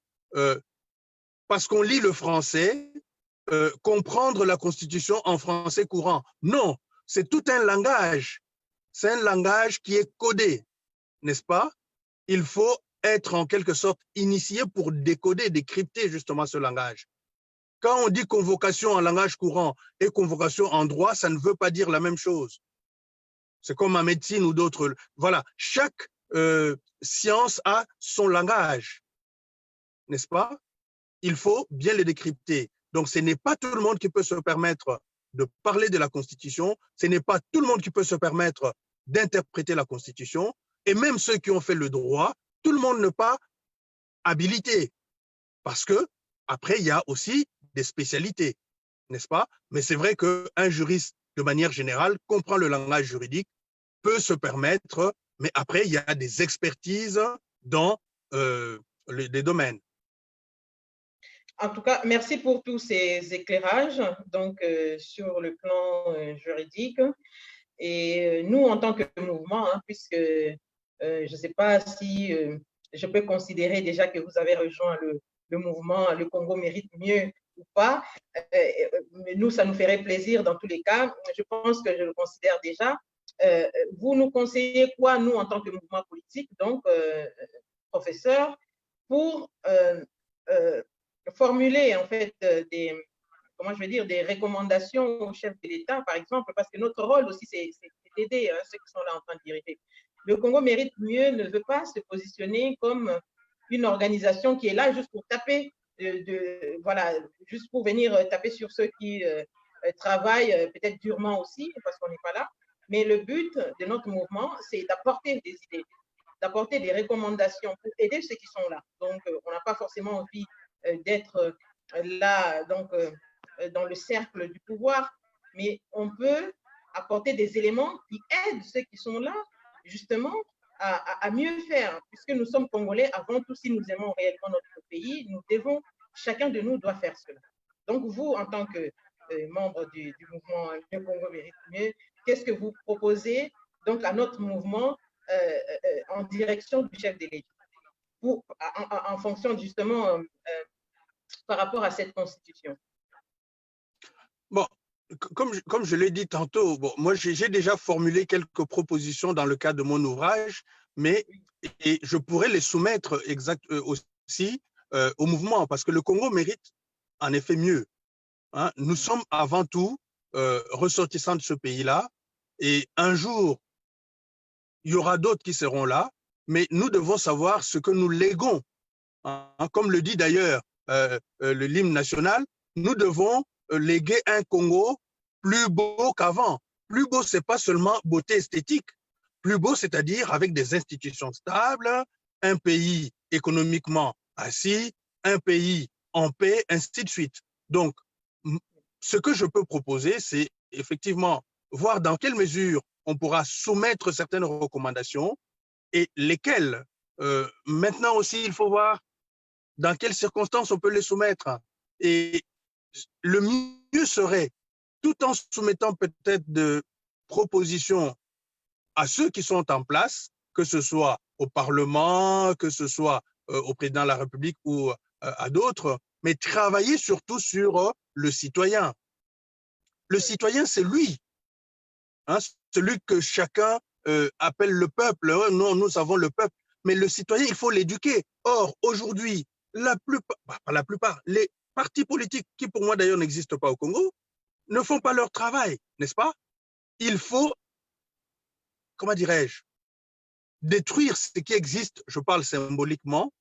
parce qu'on lit le français, comprendre la Constitution en français courant. Non, c'est tout un langage. C'est un langage qui est codé, n'est-ce pas? Il faut être en quelque sorte initié pour décoder, décrypter justement ce langage. Quand on dit convocation en langage courant et convocation en droit, ça ne veut pas dire la même chose. C'est comme en médecine ou d'autres. Voilà, chaque science a son langage, n'est-ce pas? Il faut bien le décrypter. Donc, ce n'est pas tout le monde qui peut se permettre de parler de la Constitution, ce n'est pas tout le monde qui peut se permettre d'interpréter la Constitution, et même ceux qui ont fait le droit, tout le monde n'est pas habilité. Parce que, après, il y a aussi des spécialités, n'est-ce pas? Mais c'est vrai qu'un juriste, de manière générale, comprend le langage juridique, peut se permettre, mais après, il y a des expertises dans les domaines. En tout cas, merci pour tous ces éclairages donc, sur le plan juridique. Et nous, en tant que mouvement, hein, puisque je ne sais pas si je peux considérer déjà que vous avez rejoint le mouvement « Le Congo mérite mieux » ou pas, mais nous, ça nous ferait plaisir dans tous les cas. Je pense que je le considère déjà. Vous nous conseillez quoi, nous, en tant que mouvement politique, donc, professeur, pour formuler en fait des recommandations au chef de l'État, par exemple, parce que notre rôle aussi, c'est d'aider ceux qui sont là en train de diriger. Le Congo mérite mieux ne veut pas se positionner comme une organisation qui est là juste pour taper, voilà, juste pour venir taper sur ceux qui travaillent peut-être durement aussi, parce qu'on n'est pas là. Mais le but de notre mouvement, c'est d'apporter des idées, d'apporter des recommandations pour aider ceux qui sont là. Donc, on n'a pas forcément envie d'être là, donc, dans le cercle du pouvoir, mais on peut apporter des éléments qui aident ceux qui sont là, justement, à mieux faire, puisque nous sommes Congolais, avant tout, si nous aimons réellement notre pays, nous devons, chacun de nous doit faire cela. Donc, vous, en tant que membre du mouvement Le Congo mérite mieux, qu'est-ce que vous proposez donc à notre mouvement en direction du chef de l'État, en fonction justement par rapport à cette constitution? Bon, comme je l'ai dit tantôt, bon, moi j'ai déjà formulé quelques propositions dans le cadre de mon ouvrage, mais et je pourrais les soumettre aussi au mouvement, parce que le Congo mérite en effet mieux. Hein. Nous sommes avant tout ressortissants de ce pays-là, et un jour, il y aura d'autres qui seront là, mais nous devons savoir ce que nous léguons. Hein. Comme le dit d'ailleurs l'hymne national, nous devons léguer un Congo plus beau qu'avant. Plus beau, ce n'est pas seulement beauté esthétique. Plus beau, c'est-à-dire avec des institutions stables, un pays économiquement assis, un pays en paix, ainsi de suite. Donc, ce que je peux proposer, c'est effectivement voir dans quelle mesure on pourra soumettre certaines recommandations et lesquelles. Maintenant aussi, il faut voir dans quelles circonstances on peut les soumettre. Et le mieux serait, tout en soumettant peut-être de propositions à ceux qui sont en place, que ce soit au Parlement, que ce soit au président de la République ou à d'autres, mais travailler surtout sur le citoyen. Le citoyen, c'est lui, hein, celui que chacun appelle le peuple. Nous avons le peuple, mais le citoyen, il faut l'éduquer. Or, aujourd'hui, pas la plupart, les partis politiques, qui pour moi d'ailleurs n'existent pas au Congo, ne font pas leur travail, n'est-ce pas? Il faut, comment dirais-je, détruire ce qui existe, je parle symboliquement,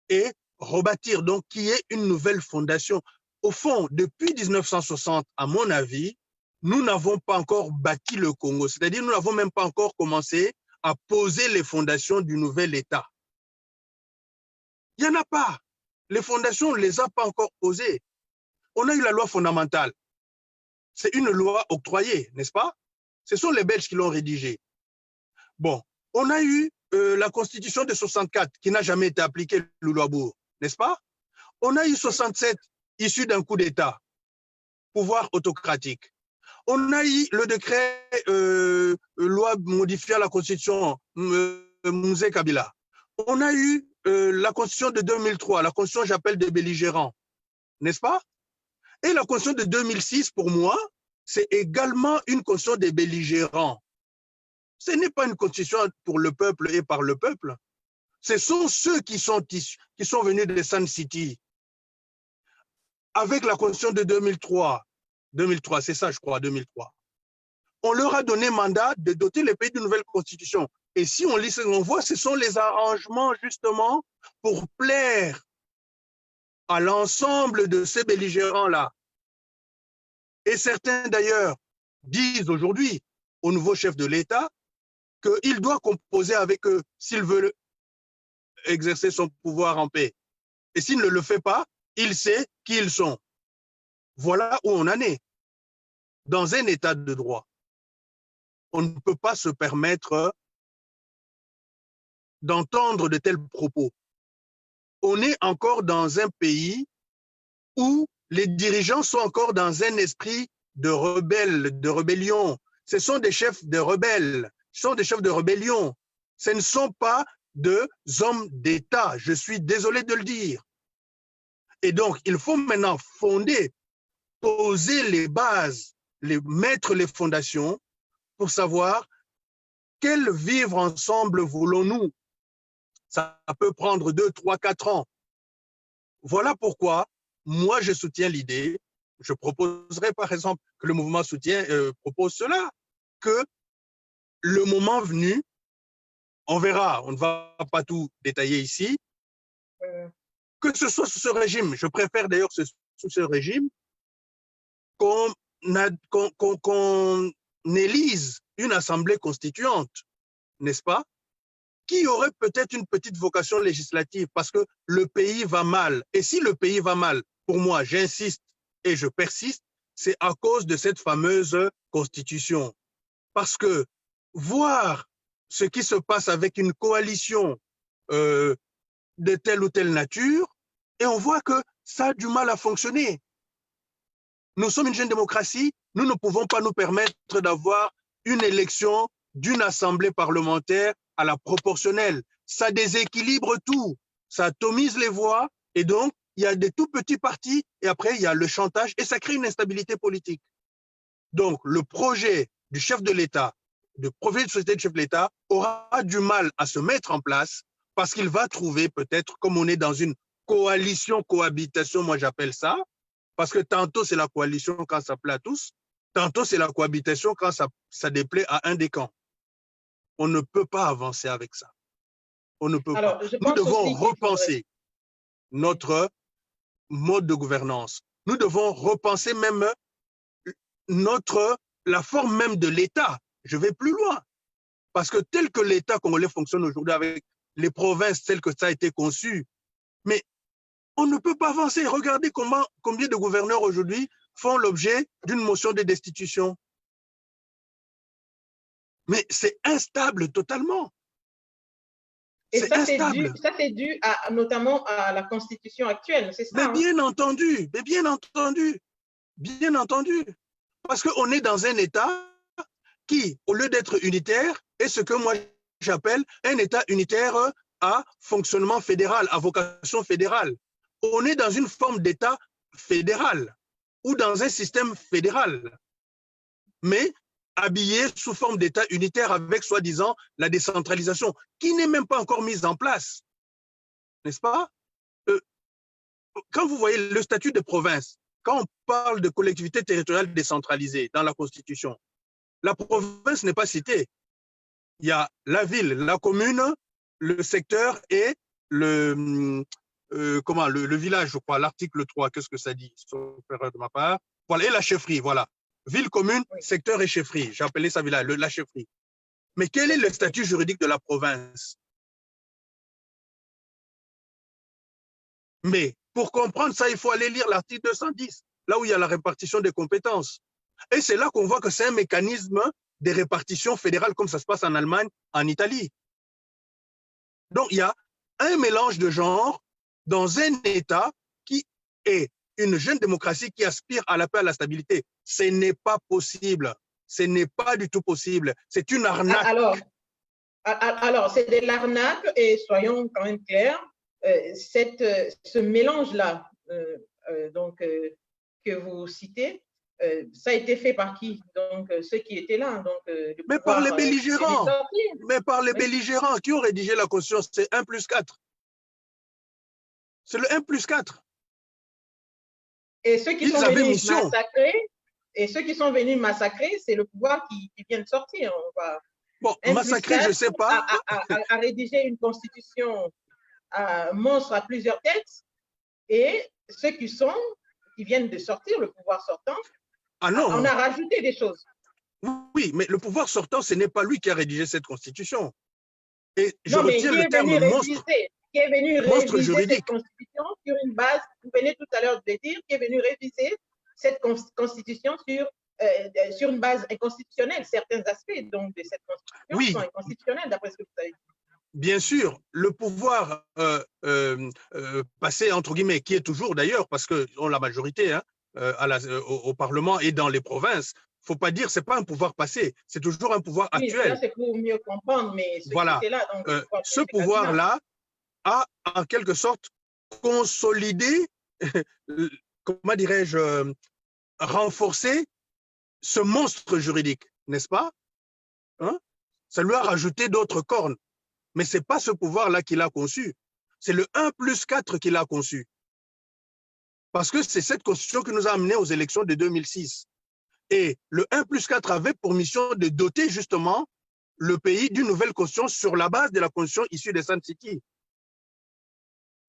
et rebâtir, donc, qui est une nouvelle fondation. Au fond, depuis 1960, à mon avis, nous n'avons pas encore bâti le Congo, c'est-à-dire nous n'avons même pas encore commencé à poser les fondations du nouvel État. Il n'y en a pas. Les fondations, on ne les a pas encore posées. On a eu la loi fondamentale. C'est une loi octroyée, n'est-ce pas? Ce sont les Belges qui l'ont rédigée. Bon, on a eu la Constitution de 64 qui n'a jamais été appliquée, Louloabour, n'est-ce pas? On a eu 67 issus d'un coup d'État, pouvoir autocratique. On a eu le décret loi modifiant la Constitution Mouzé Kabila. On a eu la Constitution de 2003, la Constitution, j'appelle des belligérants, n'est-ce pas? Et la Constitution de 2006, pour moi, c'est également une Constitution des belligérants. Ce n'est pas une Constitution pour le peuple et par le peuple. Ce sont ceux qui sont venus de Sun City. Avec la Constitution de 2003, c'est ça, je crois, 2003, on leur a donné mandat de doter les pays d'une nouvelle Constitution. Et si on lit ce qu'on voit, ce sont les arrangements, justement, pour plaire à l'ensemble de ces belligérants-là. Et certains, d'ailleurs, disent aujourd'hui au nouveau chef de l'État qu'il doit composer avec eux s'il veut exercer son pouvoir en paix. Et s'il ne le fait pas, il sait qui ils sont. Voilà où on en est. Dans un état de droit, on ne peut pas se permettre d'entendre de tels propos. On est encore dans un pays où les dirigeants sont encore dans un esprit de rebelle, de rébellion. Ce sont des chefs de rebelles, ce sont des chefs de rébellion. Ce ne sont pas des hommes d'État, je suis désolé de le dire. Et donc, il faut maintenant poser les bases, mettre les fondations pour savoir quel vivre ensemble voulons-nous. Ça peut prendre 2, 3, 4 ans. Voilà pourquoi moi je soutiens l'idée, je proposerai par exemple que le mouvement propose cela, que le moment venu, on verra, on ne va pas tout détailler ici, que ce soit sous ce régime, je préfère d'ailleurs sous ce régime, qu'on élise une assemblée constituante, n'est-ce pas, qui aurait peut-être une petite vocation législative parce que le pays va mal. Et si le pays va mal, pour moi, j'insiste et je persiste, c'est à cause de cette fameuse constitution. Parce que voir ce qui se passe avec une coalition de telle ou telle nature, et on voit que ça a du mal à fonctionner. Nous sommes une jeune démocratie, nous ne pouvons pas nous permettre d'avoir une élection d'une assemblée parlementaire à la proportionnelle. Ça déséquilibre tout, ça atomise les voix, et donc il y a des tout petits partis, et après il y a le chantage, et ça crée une instabilité politique. Donc le projet du chef de l'État de projet de société de chef de l'État aura du mal à se mettre en place parce qu'il va trouver peut-être, comme on est dans une coalition, cohabitation, moi j'appelle ça, parce que tantôt c'est la coalition quand ça plaît à tous, tantôt c'est la cohabitation quand ça déplaît à un des camps. On ne peut pas avancer avec ça. On ne peut pas. Nous devons repenser notre mode de gouvernance. Nous devons repenser même la forme même de l'État. Je vais plus loin. Parce que tel que l'État congolais fonctionne aujourd'hui avec les provinces telles que ça a été conçu, mais on ne peut pas avancer. Regardez combien de gouverneurs aujourd'hui font l'objet d'une motion de destitution. Mais c'est instable totalement. Et ça, c'est dû notamment à la Constitution actuelle, c'est ça? Mais bien entendu, bien entendu. Parce qu'on est dans un État qui, au lieu d'être unitaire, est ce que moi j'appelle un État unitaire à fonctionnement fédéral, à vocation fédérale. On est dans une forme d'État fédéral ou dans un système fédéral, mais habillé sous forme d'État unitaire avec, soi-disant, la décentralisation, qui n'est même pas encore mise en place. N'est-ce pas? Quand vous voyez le statut de province, quand on parle de collectivité territoriale décentralisée dans la Constitution, la province n'est pas citée. Il y a la ville, la commune, le secteur et le village, je crois, l'article 3, qu'est-ce que ça dit, sauf erreur de ma part. Voilà, et la chefferie, voilà. Ville, commune, secteur et chefferie. J'ai appelé ça village, la chefferie. Mais quel est le statut juridique de la province? Mais pour comprendre ça, il faut aller lire l'article 210, là où il y a la répartition des compétences. Et c'est là qu'on voit que c'est un mécanisme de répartition fédérale comme ça se passe en Allemagne, en Italie. Donc, il y a un mélange de genres dans un État qui est une jeune démocratie qui aspire à la paix, à la stabilité. Ce n'est pas possible. Ce n'est pas du tout possible. C'est une arnaque. Alors c'est de l'arnaque et soyons quand même clairs, ce mélange-là que vous citez, ça a été fait par qui? Donc, ceux qui étaient là. Donc, mais par les belligérants. Mais par les belligérants qui ont rédigé la Constitution, c'est 1+4. C'est le 1+4. Et ceux qui sont venus massacrer, c'est le pouvoir qui vient de sortir. Bon, massacrer, je ne sais pas. À rédiger une constitution monstre à plusieurs têtes, et ceux qui viennent de sortir, le pouvoir sortant, on a rajouté des choses. Oui, mais le pouvoir sortant, ce n'est pas lui qui a rédigé cette constitution. Et je retiens le terme monstre. Qui est venu réviser cette constitution sur une base, vous venez tout à l'heure de dire, qui est venu réviser cette constitution sur une base inconstitutionnelle. Certains aspects donc, de cette constitution sont inconstitutionnels, d'après ce que vous avez dit. Bien sûr, le pouvoir passé, entre guillemets, qui est toujours d'ailleurs, parce qu'on a la majorité au Parlement et dans les provinces, il ne faut pas dire que ce n'est pas un pouvoir passé, c'est toujours un pouvoir actuel. C'est pour mieux comprendre, mais voilà. Là, donc, ce pouvoir-là a en quelque sorte consolidé, comment dirais-je, renforcé ce monstre juridique, n'est-ce pas? Ça lui a rajouté d'autres cornes. Mais ce n'est pas ce pouvoir-là qu'il a conçu. C'est le 1+4 qu'il a conçu. Parce que c'est cette constitution qui nous a amenés aux élections de 2006. Et le 1+4 avait pour mission de doter justement le pays d'une nouvelle constitution sur la base de la constitution issue des Sun City.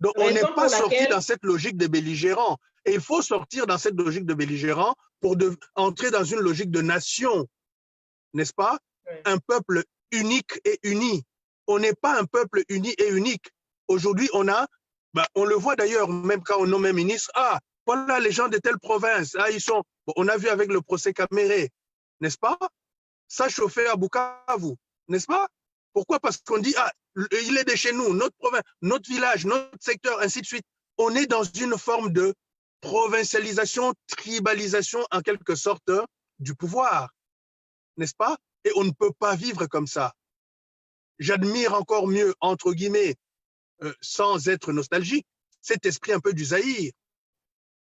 Donc, on n'est pas sorti dans cette logique de belligérants. Et il faut sortir dans cette logique de belligérants pour entrer dans une logique de nation, n'est-ce pas? Un peuple unique et uni. On n'est pas un peuple uni et unique. Aujourd'hui, on le voit d'ailleurs, même quand on nomme un ministre, voilà les gens de telle province, ils sont, on a vu avec le procès Caméré, n'est-ce pas? Ça chauffait à Bukavu, n'est-ce pas? Pourquoi? Parce qu'on dit, il est de chez nous, notre province, notre village, notre secteur, ainsi de suite. On est dans une forme de provincialisation, tribalisation en quelque sorte du pouvoir, n'est-ce pas? Et on ne peut pas vivre comme ça. J'admire encore mieux, entre guillemets, sans être nostalgique, cet esprit un peu du Zaïre,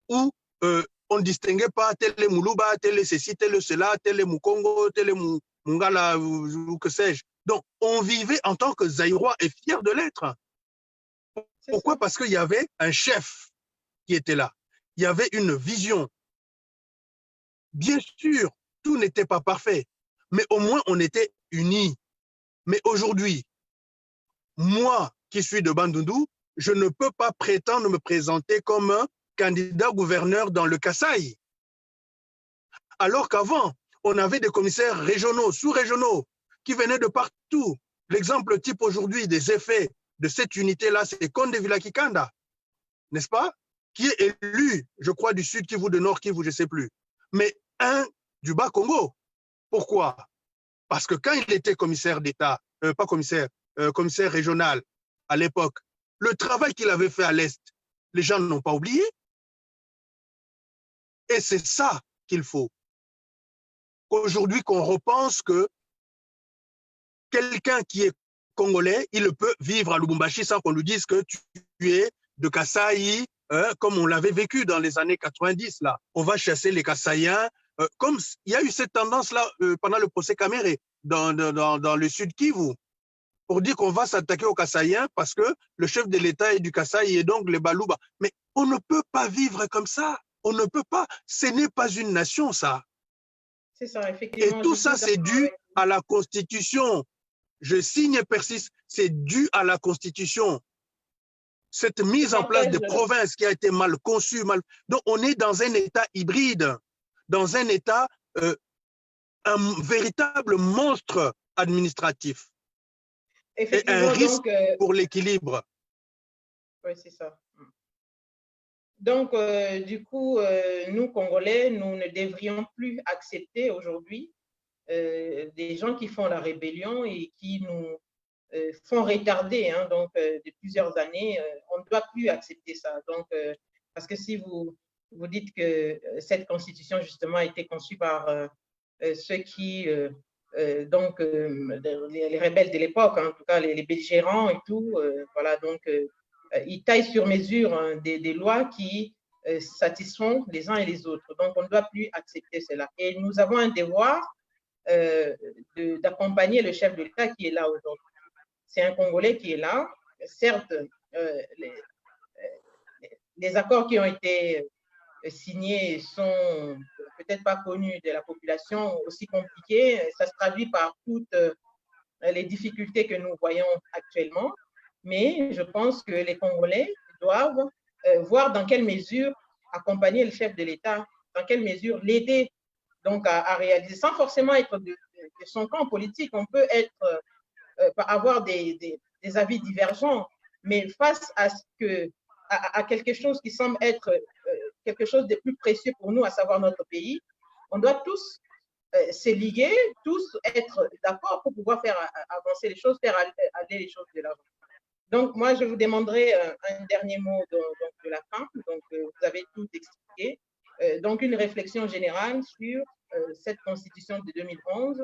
où on ne distinguait pas tel est Moulouba, tel est ceci, tel est cela, tel est Moukongo, tel est Mungala, ou que sais-je. Donc, on vivait en tant que Zaïrois et fier de l'être. Pourquoi? Parce qu'il y avait un chef qui était là. Il y avait une vision. Bien sûr, tout n'était pas parfait, mais au moins on était unis. Mais aujourd'hui, moi qui suis de Bandundu, je ne peux pas prétendre me présenter comme un candidat gouverneur dans le Kasaï. Alors qu'avant, on avait des commissaires régionaux, sous-régionaux, qui venaient de partout. L'exemple type aujourd'hui des effets de cette unité-là, c'est Konde Vilakikanda, n'est-ce pas? Qui est élu, je crois, du Sud Kivu, de Nord Kivu, je ne sais plus. Mais un du Bas-Congo. Pourquoi? Parce que quand il était commissaire d'État, pas commissaire, commissaire régional à l'époque, le travail qu'il avait fait à l'Est, les gens n'ont pas oublié. Et c'est ça qu'il faut. Aujourd'hui, qu'on repense que quelqu'un qui est congolais, il peut vivre à Lubumbashi sans qu'on lui dise que tu es de Kasaï, comme on l'avait vécu dans les années 90. Là. On va chasser les Kasaïens. Comme il y a eu cette tendance-là pendant le procès Kamere dans le Sud Kivu, pour dire qu'on va s'attaquer aux Kasaïens parce que le chef de l'État est du Kasaï et donc les Balouba. Mais on ne peut pas vivre comme ça. On ne peut pas. Ce n'est pas une nation, ça. C'est ça, effectivement. Et tout ça, c'est dû à la Constitution. Je signe et persiste, c'est dû à la Constitution. Cette mise en place des provinces qui a été mal conçue. Donc, on est dans un État hybride, dans un État, un véritable monstre administratif. Et un risque donc, pour l'équilibre. Oui, c'est ça. Donc, du coup, nous, Congolais, nous ne devrions plus accepter aujourd'hui des gens qui font la rébellion et qui nous font retarder donc, de plusieurs années. On ne doit plus accepter ça. Donc, parce que si vous dites que cette constitution, justement, a été conçue par ceux qui, donc, les rebelles de l'époque, en tout cas les belligérants et tout, voilà, donc, ils taillent sur mesure des lois qui satisfont les uns et les autres. Donc, on ne doit plus accepter cela. Et nous avons un devoir d'accompagner le chef de l'État qui est là aujourd'hui. C'est un Congolais qui est là. Certes, les accords qui ont été signés sont peut-être pas connus de la population, aussi compliqués. Ça se traduit par toutes les difficultés que nous voyons actuellement. Mais je pense que les Congolais doivent voir dans quelle mesure accompagner le chef de l'État, dans quelle mesure l'aider donc à réaliser, sans forcément être de son camp politique. On peut être, avoir des avis divergents, mais face à quelque chose qui semble être quelque chose de plus précieux pour nous, à savoir notre pays, on doit tous se liguer, tous être d'accord pour pouvoir faire avancer les choses, faire aller les choses de l'avant. Donc, moi, je vous demanderai un dernier mot de la fin. Donc, vous avez tout expliqué. Donc, une réflexion générale sur cette constitution de 2011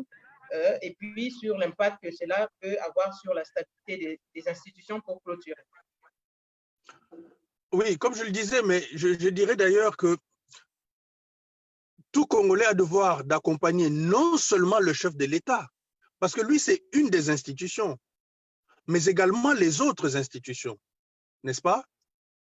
et puis sur l'impact que cela peut avoir sur la stabilité des institutions pour clôturer. Oui, comme je le disais, mais je dirais d'ailleurs que tout Congolais a devoir d'accompagner non seulement le chef de l'État, parce que lui, c'est une des institutions, mais également les autres institutions, n'est-ce pas?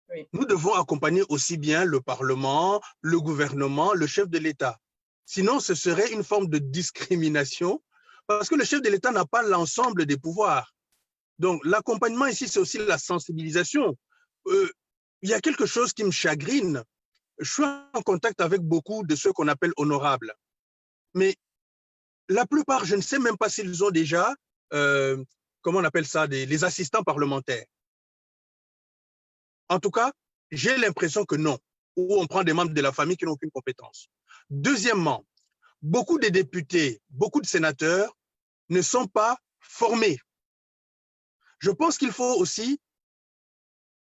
Oui. Nous devons accompagner aussi bien le Parlement, le gouvernement, le chef de l'État. Sinon, ce serait une forme de discrimination, parce que le chef de l'État n'a pas l'ensemble des pouvoirs. Donc, l'accompagnement ici, c'est aussi la sensibilisation. Il y a quelque chose qui me chagrine. Je suis en contact avec beaucoup de ceux qu'on appelle honorables. Mais la plupart, je ne sais même pas s'ils ont déjà, comment on appelle ça, les assistants parlementaires. En tout cas, j'ai l'impression que non, ou on prend des membres de la famille qui n'ont aucune compétence. Deuxièmement, beaucoup de députés, beaucoup de sénateurs ne sont pas formés. Je pense qu'il faut aussi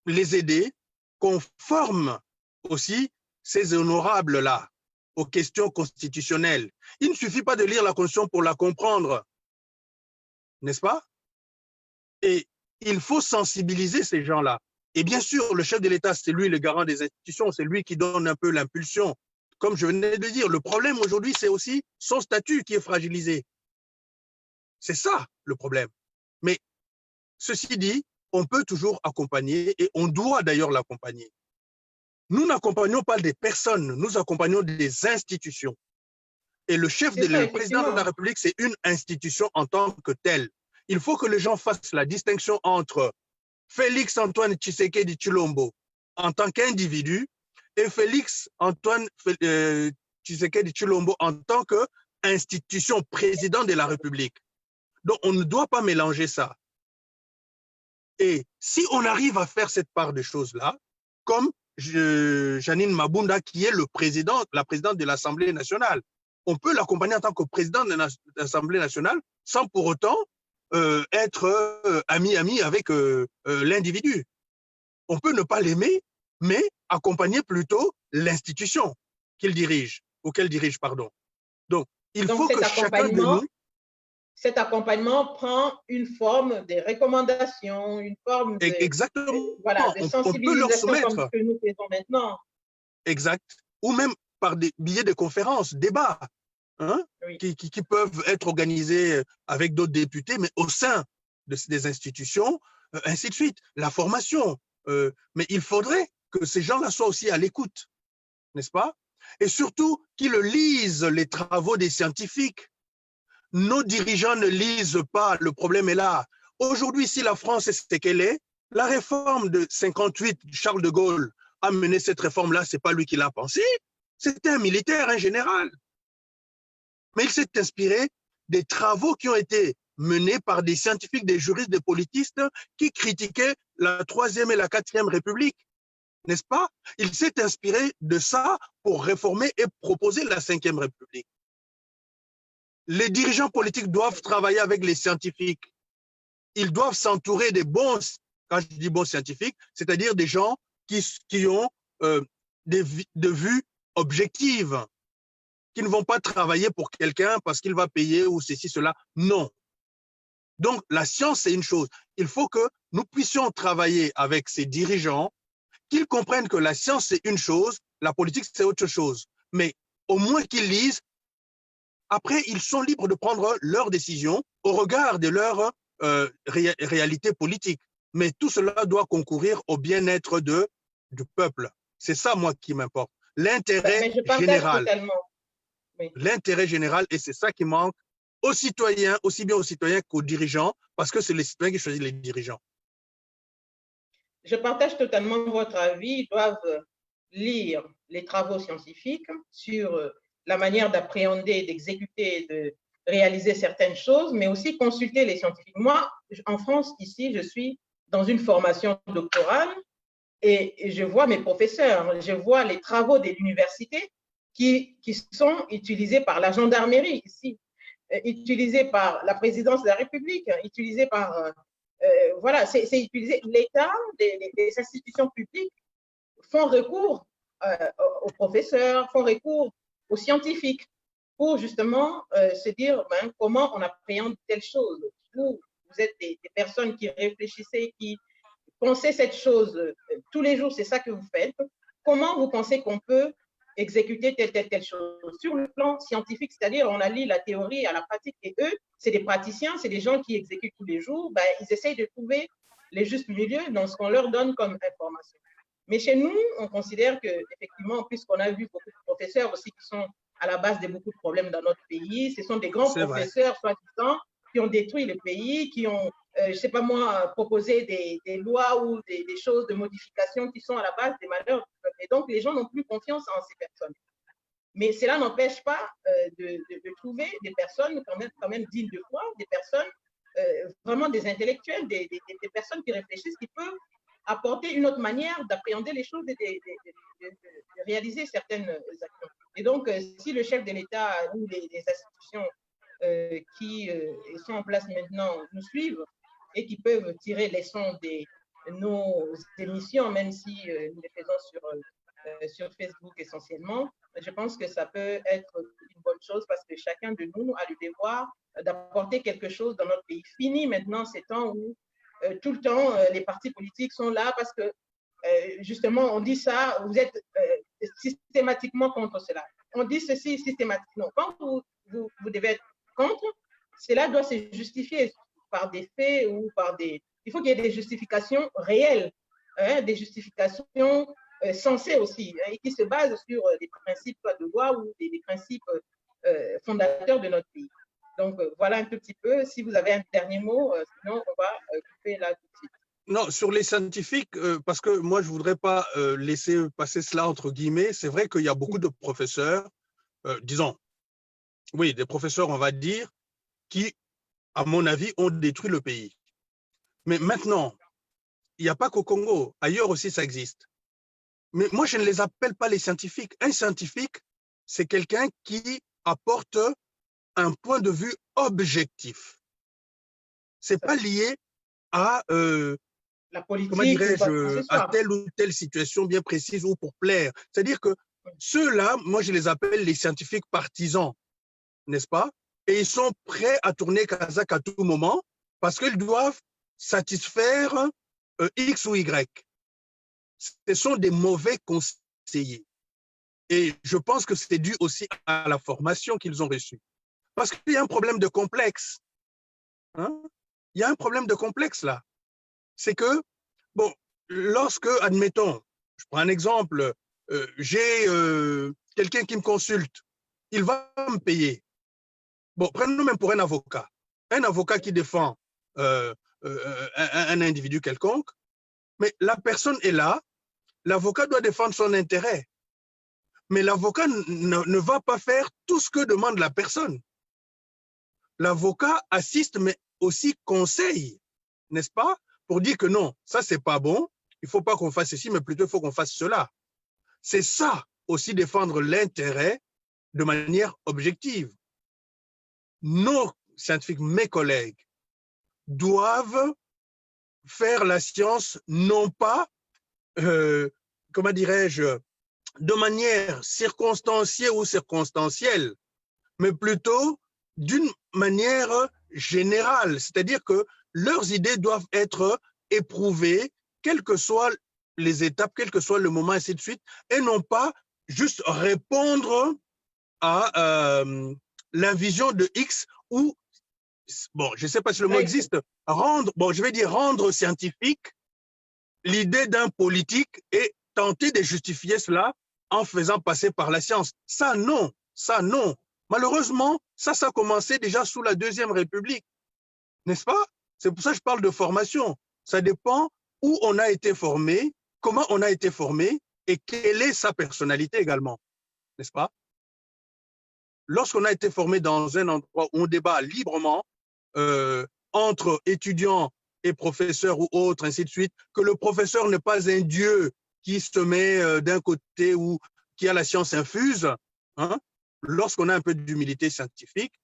les aider, qu'on forme aussi ces honorables-là aux questions constitutionnelles. Il ne suffit pas de lire la Constitution pour la comprendre, n'est-ce pas? Et il faut sensibiliser ces gens-là. Et bien sûr, le chef de l'État, c'est lui le garant des institutions, c'est lui qui donne un peu l'impulsion. comme je venais de dire, le problème aujourd'hui, c'est aussi son statut qui est fragilisé. C'est ça le problème. Mais ceci dit, on peut toujours accompagner et on doit d'ailleurs l'accompagner. Nous n'accompagnons pas des personnes, nous accompagnons des institutions. Et le le président de la République, c'est une institution en tant que telle. Il faut que les gens fassent la distinction entre Félix Antoine Tshisekedi Tshilombo en tant qu'individu et Félix Antoine Tshisekedi Tshilombo en tant qu'institution, président de la République. Donc, on ne doit pas mélanger ça. Et si on arrive à faire cette part de choses-là, comme Janine Mabunda, qui est la présidente de l'Assemblée nationale, on peut l'accompagner en tant que président de l'Assemblée nationale sans pour autant être ami avec l'individu. On peut ne pas l'aimer, mais accompagner plutôt l'institution qu'elle dirige. Donc, il faut que chacun de nous... Cet accompagnement prend une forme de recommandation, une forme de, exactement. De sensibilisation comme que nous faisons maintenant. Exact. Ou même par des billets de conférences, débats, hein, oui, qui peuvent être organisés avec d'autres députés, mais au sein des institutions, ainsi de suite. La formation. Mais il faudrait que ces gens-là soient aussi à l'écoute, n'est-ce pas? Et surtout qu'ils lisent les travaux des scientifiques. Nos dirigeants ne lisent pas, le problème est là. Aujourd'hui, si la France est ce qu'elle est, la réforme de 58, Charles de Gaulle a mené cette réforme-là, ce n'est pas lui qui l'a pensé, c'était un militaire, un général. Mais il s'est inspiré des travaux qui ont été menés par des scientifiques, des juristes, des politistes qui critiquaient la 3e et la 4e République, n'est-ce pas? Il s'est inspiré de ça pour réformer et proposer la 5e République. Les dirigeants politiques doivent travailler avec les scientifiques. Ils doivent s'entourer des bons, quand je dis bons scientifiques, c'est-à-dire des gens qui ont de vues objectives, qui ne vont pas travailler pour quelqu'un parce qu'il va payer ou ceci, cela. Non. Donc, la science, c'est une chose. Il faut que nous puissions travailler avec ces dirigeants, qu'ils comprennent que la science, c'est une chose, la politique, c'est autre chose. Mais au moins qu'ils lisent. Après, ils sont libres de prendre leurs décisions au regard de leur réalité politique. Mais tout cela doit concourir au bien-être du peuple. C'est ça, moi, qui m'importe. L'intérêt général. Oui. L'intérêt général, et c'est ça qui manque aux citoyens, aussi bien aux citoyens qu'aux dirigeants, parce que c'est les citoyens qui choisissent les dirigeants. Je partage totalement votre avis. Ils doivent lire les travaux scientifiques sur la manière d'appréhender, d'exécuter, de réaliser certaines choses, mais aussi consulter les scientifiques. Moi, en France, ici, je suis dans une formation doctorale et je vois mes professeurs, je vois les travaux de l'université qui sont utilisés par la gendarmerie ici, utilisés par la présidence de la République, utilisés par... voilà, c'est utilisé. L'État, les institutions publiques font recours aux professeurs, font recours aux scientifiques pour justement se dire comment on appréhende telle chose. Vous êtes des personnes qui réfléchissez, qui pensez cette chose tous les jours, c'est ça que vous faites. Comment vous pensez qu'on peut exécuter telle chose sur le plan scientifique, c'est-à-dire on allie la théorie à la pratique et eux, c'est des praticiens, c'est des gens qui exécutent tous les jours, ils essayent de trouver les justes milieux dans ce qu'on leur donne comme information. Mais chez nous, on considère qu'effectivement, puisqu'on a vu beaucoup de professeurs aussi qui sont à la base de beaucoup de problèmes dans notre pays, ce sont des grands professeurs, soi-disant, qui ont détruit le pays, qui ont, je ne sais pas moi, proposé des lois ou des choses de modification qui sont à la base des malheurs du peuple. Et donc, les gens n'ont plus confiance en ces personnes. Mais cela n'empêche pas de trouver des personnes quand même dignes de foi, des personnes vraiment des intellectuels, des personnes qui réfléchissent, qui peuvent apporter une autre manière d'appréhender les choses et de réaliser certaines actions. Et donc, si le chef de l'État ou les institutions qui sont en place maintenant nous suivent et qui peuvent tirer les leçons de nos émissions, même si nous les faisons sur Facebook essentiellement, je pense que ça peut être une bonne chose parce que chacun de nous a le devoir d'apporter quelque chose dans notre pays. Fini maintenant ces temps où tout le temps les partis politiques sont là parce que justement on dit ça, vous êtes systématiquement contre cela. On dit ceci systématiquement. Quand vous devez être contre, cela doit se justifier par des faits ou par des... Il faut qu'il y ait des justifications réelles, hein, des justifications sensées aussi, hein, et qui se basent sur des principes de loi ou des principes fondateurs de notre pays. Donc, voilà un tout petit peu. Si vous avez un dernier mot, sinon on va couper là tout de suite. Non, sur les scientifiques, parce que moi, je ne voudrais pas laisser passer cela entre guillemets. C'est vrai qu'il y a beaucoup de professeurs, disons, oui, des professeurs, on va dire, qui, à mon avis, ont détruit le pays. Mais maintenant, il n'y a pas qu'au Congo, ailleurs aussi ça existe. Mais moi, je ne les appelle pas les scientifiques. Un scientifique, c'est quelqu'un qui apporte un point de vue objectif. Ce n'est pas lié à, la politique, comment dirais-je, à telle ou telle situation bien précise ou pour plaire. C'est-à-dire que ceux-là, moi, je les appelle les scientifiques partisans, n'est-ce pas? Et ils sont prêts à tourner Kazakh à tout moment parce qu'ils doivent satisfaire X ou Y. Ce sont des mauvais conseillers. Et je pense que c'est dû aussi à la formation qu'ils ont reçue. Parce qu'il y a un problème de complexe. Hein? Il y a un problème de complexe là. C'est que, bon, lorsque, admettons, je prends un exemple, j'ai quelqu'un qui me consulte, il va me payer. Bon, prenons même pour un avocat qui défend un individu quelconque, mais la personne est là, l'avocat doit défendre son intérêt. Mais l'avocat ne va pas faire tout ce que demande la personne. L'avocat assiste, mais aussi conseille, n'est-ce pas? Pour dire que non, ça, c'est pas bon, il ne faut pas qu'on fasse ceci, mais plutôt il faut qu'on fasse cela. C'est ça aussi, défendre l'intérêt de manière objective. Nos scientifiques, mes collègues, doivent faire la science non pas, comment dirais-je, de manière circonstanciée ou circonstancielle, mais plutôt d'une manière générale. C'est-à-dire que leurs idées doivent être éprouvées, quelles que soient les étapes, quel que soit le moment, ainsi de suite, et non pas juste répondre à la vision de X ou, bon, je ne sais pas si le mot existe, rendre scientifique l'idée d'un politique et tenter de justifier cela en faisant passer par la science. Ça, non. Ça, non. Malheureusement, ça a commencé déjà sous la Deuxième République, n'est-ce pas? C'est pour ça que je parle de formation. Ça dépend où on a été formé, comment on a été formé et quelle est sa personnalité également, n'est-ce pas? Lorsqu'on a été formé dans un endroit où on débat librement entre étudiants et professeurs ou autres, ainsi de suite, que le professeur n'est pas un dieu qui se met d'un côté ou qui a la science infuse, hein, lorsqu'on a un peu d'humilité scientifique,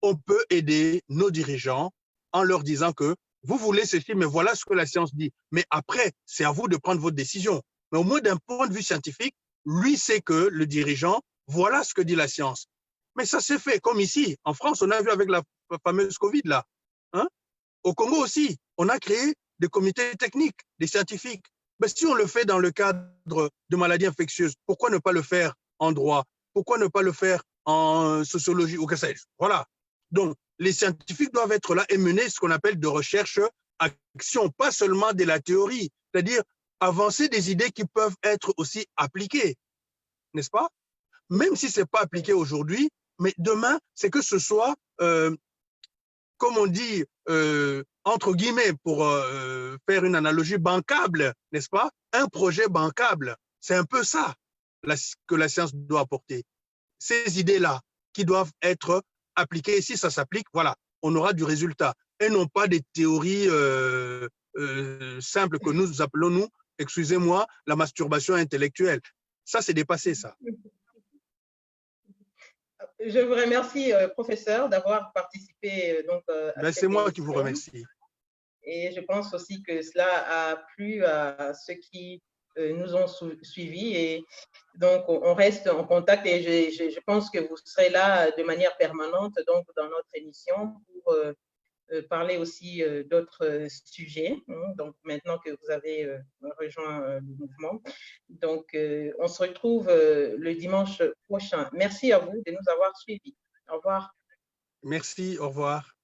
on peut aider nos dirigeants en leur disant que vous voulez ceci, mais voilà ce que la science dit. Mais après, c'est à vous de prendre votre décision. Mais au moins d'un point de vue scientifique, lui sait que le dirigeant, voilà ce que dit la science. Mais ça s'est fait, comme ici, en France, on a vu avec la fameuse Covid là. Hein? Au Congo aussi, on a créé des comités techniques, des scientifiques. Mais si on le fait dans le cadre de maladies infectieuses, pourquoi ne pas le faire en droit? Pourquoi ne pas le faire en sociologie ou que sais-je? Voilà. Donc, les scientifiques doivent être là et mener ce qu'on appelle de recherche-action, pas seulement de la théorie, c'est-à-dire avancer des idées qui peuvent être aussi appliquées, n'est-ce pas? Même si ce n'est pas appliqué aujourd'hui, mais demain, c'est que ce soit, comme on dit, entre guillemets, pour faire une analogie bancable, n'est-ce pas? Un projet bancable, c'est un peu ça que la science doit apporter. Ces idées-là qui doivent être appliquées, et si ça s'applique, voilà, on aura du résultat. Et non pas des théories simples que nous appelons, nous, excusez-moi, la masturbation intellectuelle. Ça, c'est dépassé, ça. Je vous remercie, professeur, d'avoir participé donc, à cette c'est moi émission. qui vous remercie. Et je pense aussi que cela a plu à ceux qui nous ont suivis. Et donc, on reste en contact et je pense que vous serez là de manière permanente donc, dans notre émission pour parler aussi d'autres sujets, donc maintenant que vous avez rejoint le mouvement. Donc, on se retrouve le dimanche prochain. Merci à vous de nous avoir suivis. Au revoir. Merci, au revoir.